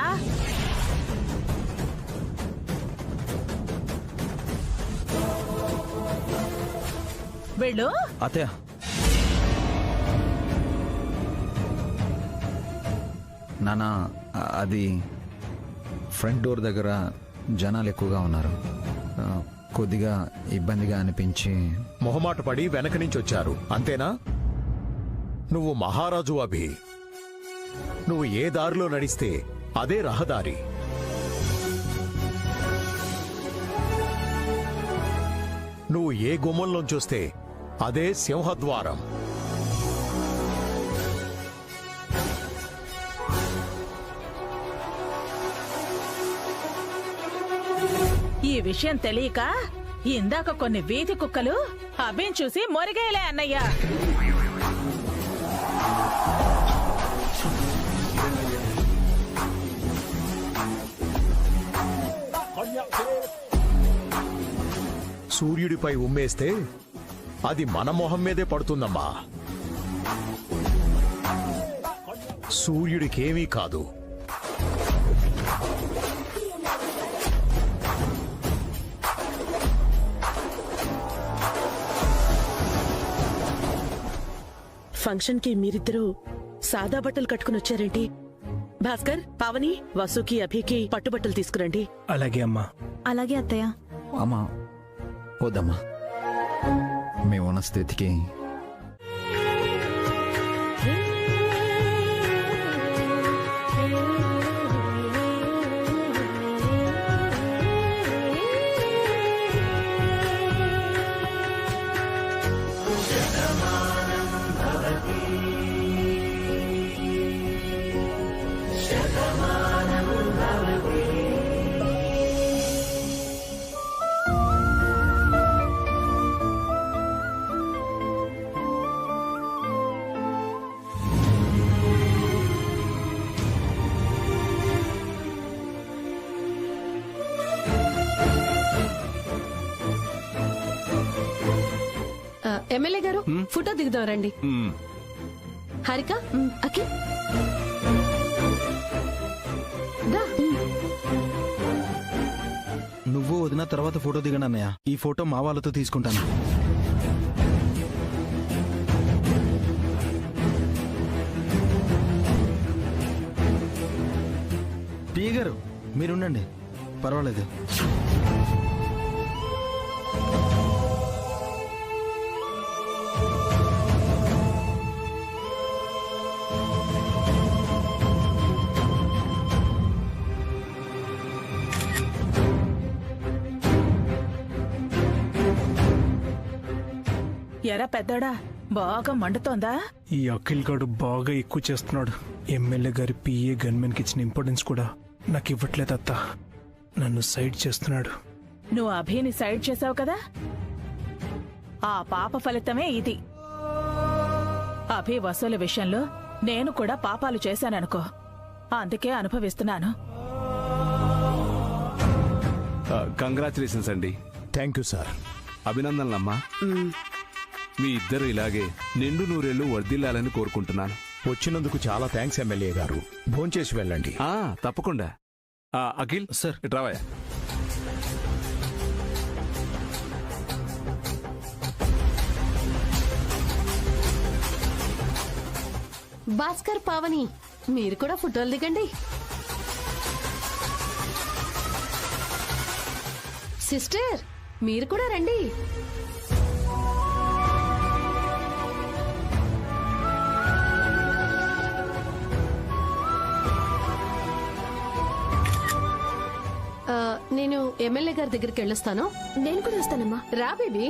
వెళ్ళు. అత్తయ్య, నానా అది ఫ్రంట్ డోర్ దగ్గర జనాలు ఎక్కువగా ఉన్నారు. కొద్దిగా ఇబ్బందిగా అనిపించి మొహమాట పడి వెనక నుంచి వచ్చారు అంతేనా? నువ్వు మహారాజు అభి. నువ్వు ఏ దారిలో నడిస్తే అదే రహదారి. నువ్వు ఏ గుమ్మంలోంచి వస్తే అదే సింహద్వారం. ఈ విషయం తెలియక ఇందాక కొన్ని వీధి కుక్కలు అభిని చూసి మొరిగేలే అన్నయ్య. సూర్యుడిపై ఉమ్మేస్తే అది మన మొహం మీదే పడుతుందమ్మా. సూర్యుడికేమీ కాదు. ఫంక్షన్ కి మీరిద్దరూ సాదా బట్టలు కట్టుకుని వచ్చారేంటి? భాస్కర్, పావని, వసుకి, అభికి పట్టుబట్టలు తీసుకురండి. అలాగే అమ్మా. అలాగే అత్తయ్య. అమ్మా వద్దమ్మా, మేమున్న స్థితికి ఎమ్మెల్యే గారు ఫోటో దిగుదాం రండి. హారిక, అఖిల్ నువ్వు వదిన తర్వాత ఫోటో దిగండి అన్నయ్య. ఈ ఫోటో మా వాళ్ళతో తీసుకుంటాను. పీ గారు మీరుండండి. పర్వాలేదు. ఎరా పెద్దోడా, బాగా మండుతోందా? ఈ అఖిల్ గాడు బాగా ఎక్కువ చేస్తున్నాడు. ఎమ్మెల్యే గారి పిఏ గన్మెన్ కి ఇచ్చిన ఇంపార్టెన్స్ కూడా నాకు ఇవ్వట్లేదు అత్త. నన్ను సైడ్ చేస్తున్నాడు. నువ్వు అభిని సైడ్ చేసావు కదా, ఆ పాప ఫలితమే ఇది. అభి వసూలు విషయంలో నేను కూడా పాపాలు చేశాననుకో, అందుకే అనుభవిస్తున్నాను. కంగ్రాచులేషన్స్ అండి. Thank you sir. అభినందనలమ్మా. మీ ఇద్దరు ఇలాగే నిండు నూరేళ్లు వర్ధిల్లాలని కోరుకుంటున్నాను. వచ్చినందుకు చాలా థ్యాంక్స్ ఎమ్మెల్యే గారు. భోంచేసి వెళ్ళండి. తప్పకుండా. అఖిల్ సార్, రావయ్య. భాస్కర్, పావని, మీరు కూడా ఫోటోలు దిగండి. సిస్టర్, మీరు కూడా రండి. నేను ఎమ్మెల్యే గారి దగ్గరికి వెళ్ళొస్తాను. నేను కూడా వస్తానమ్మా. రా బేబీ.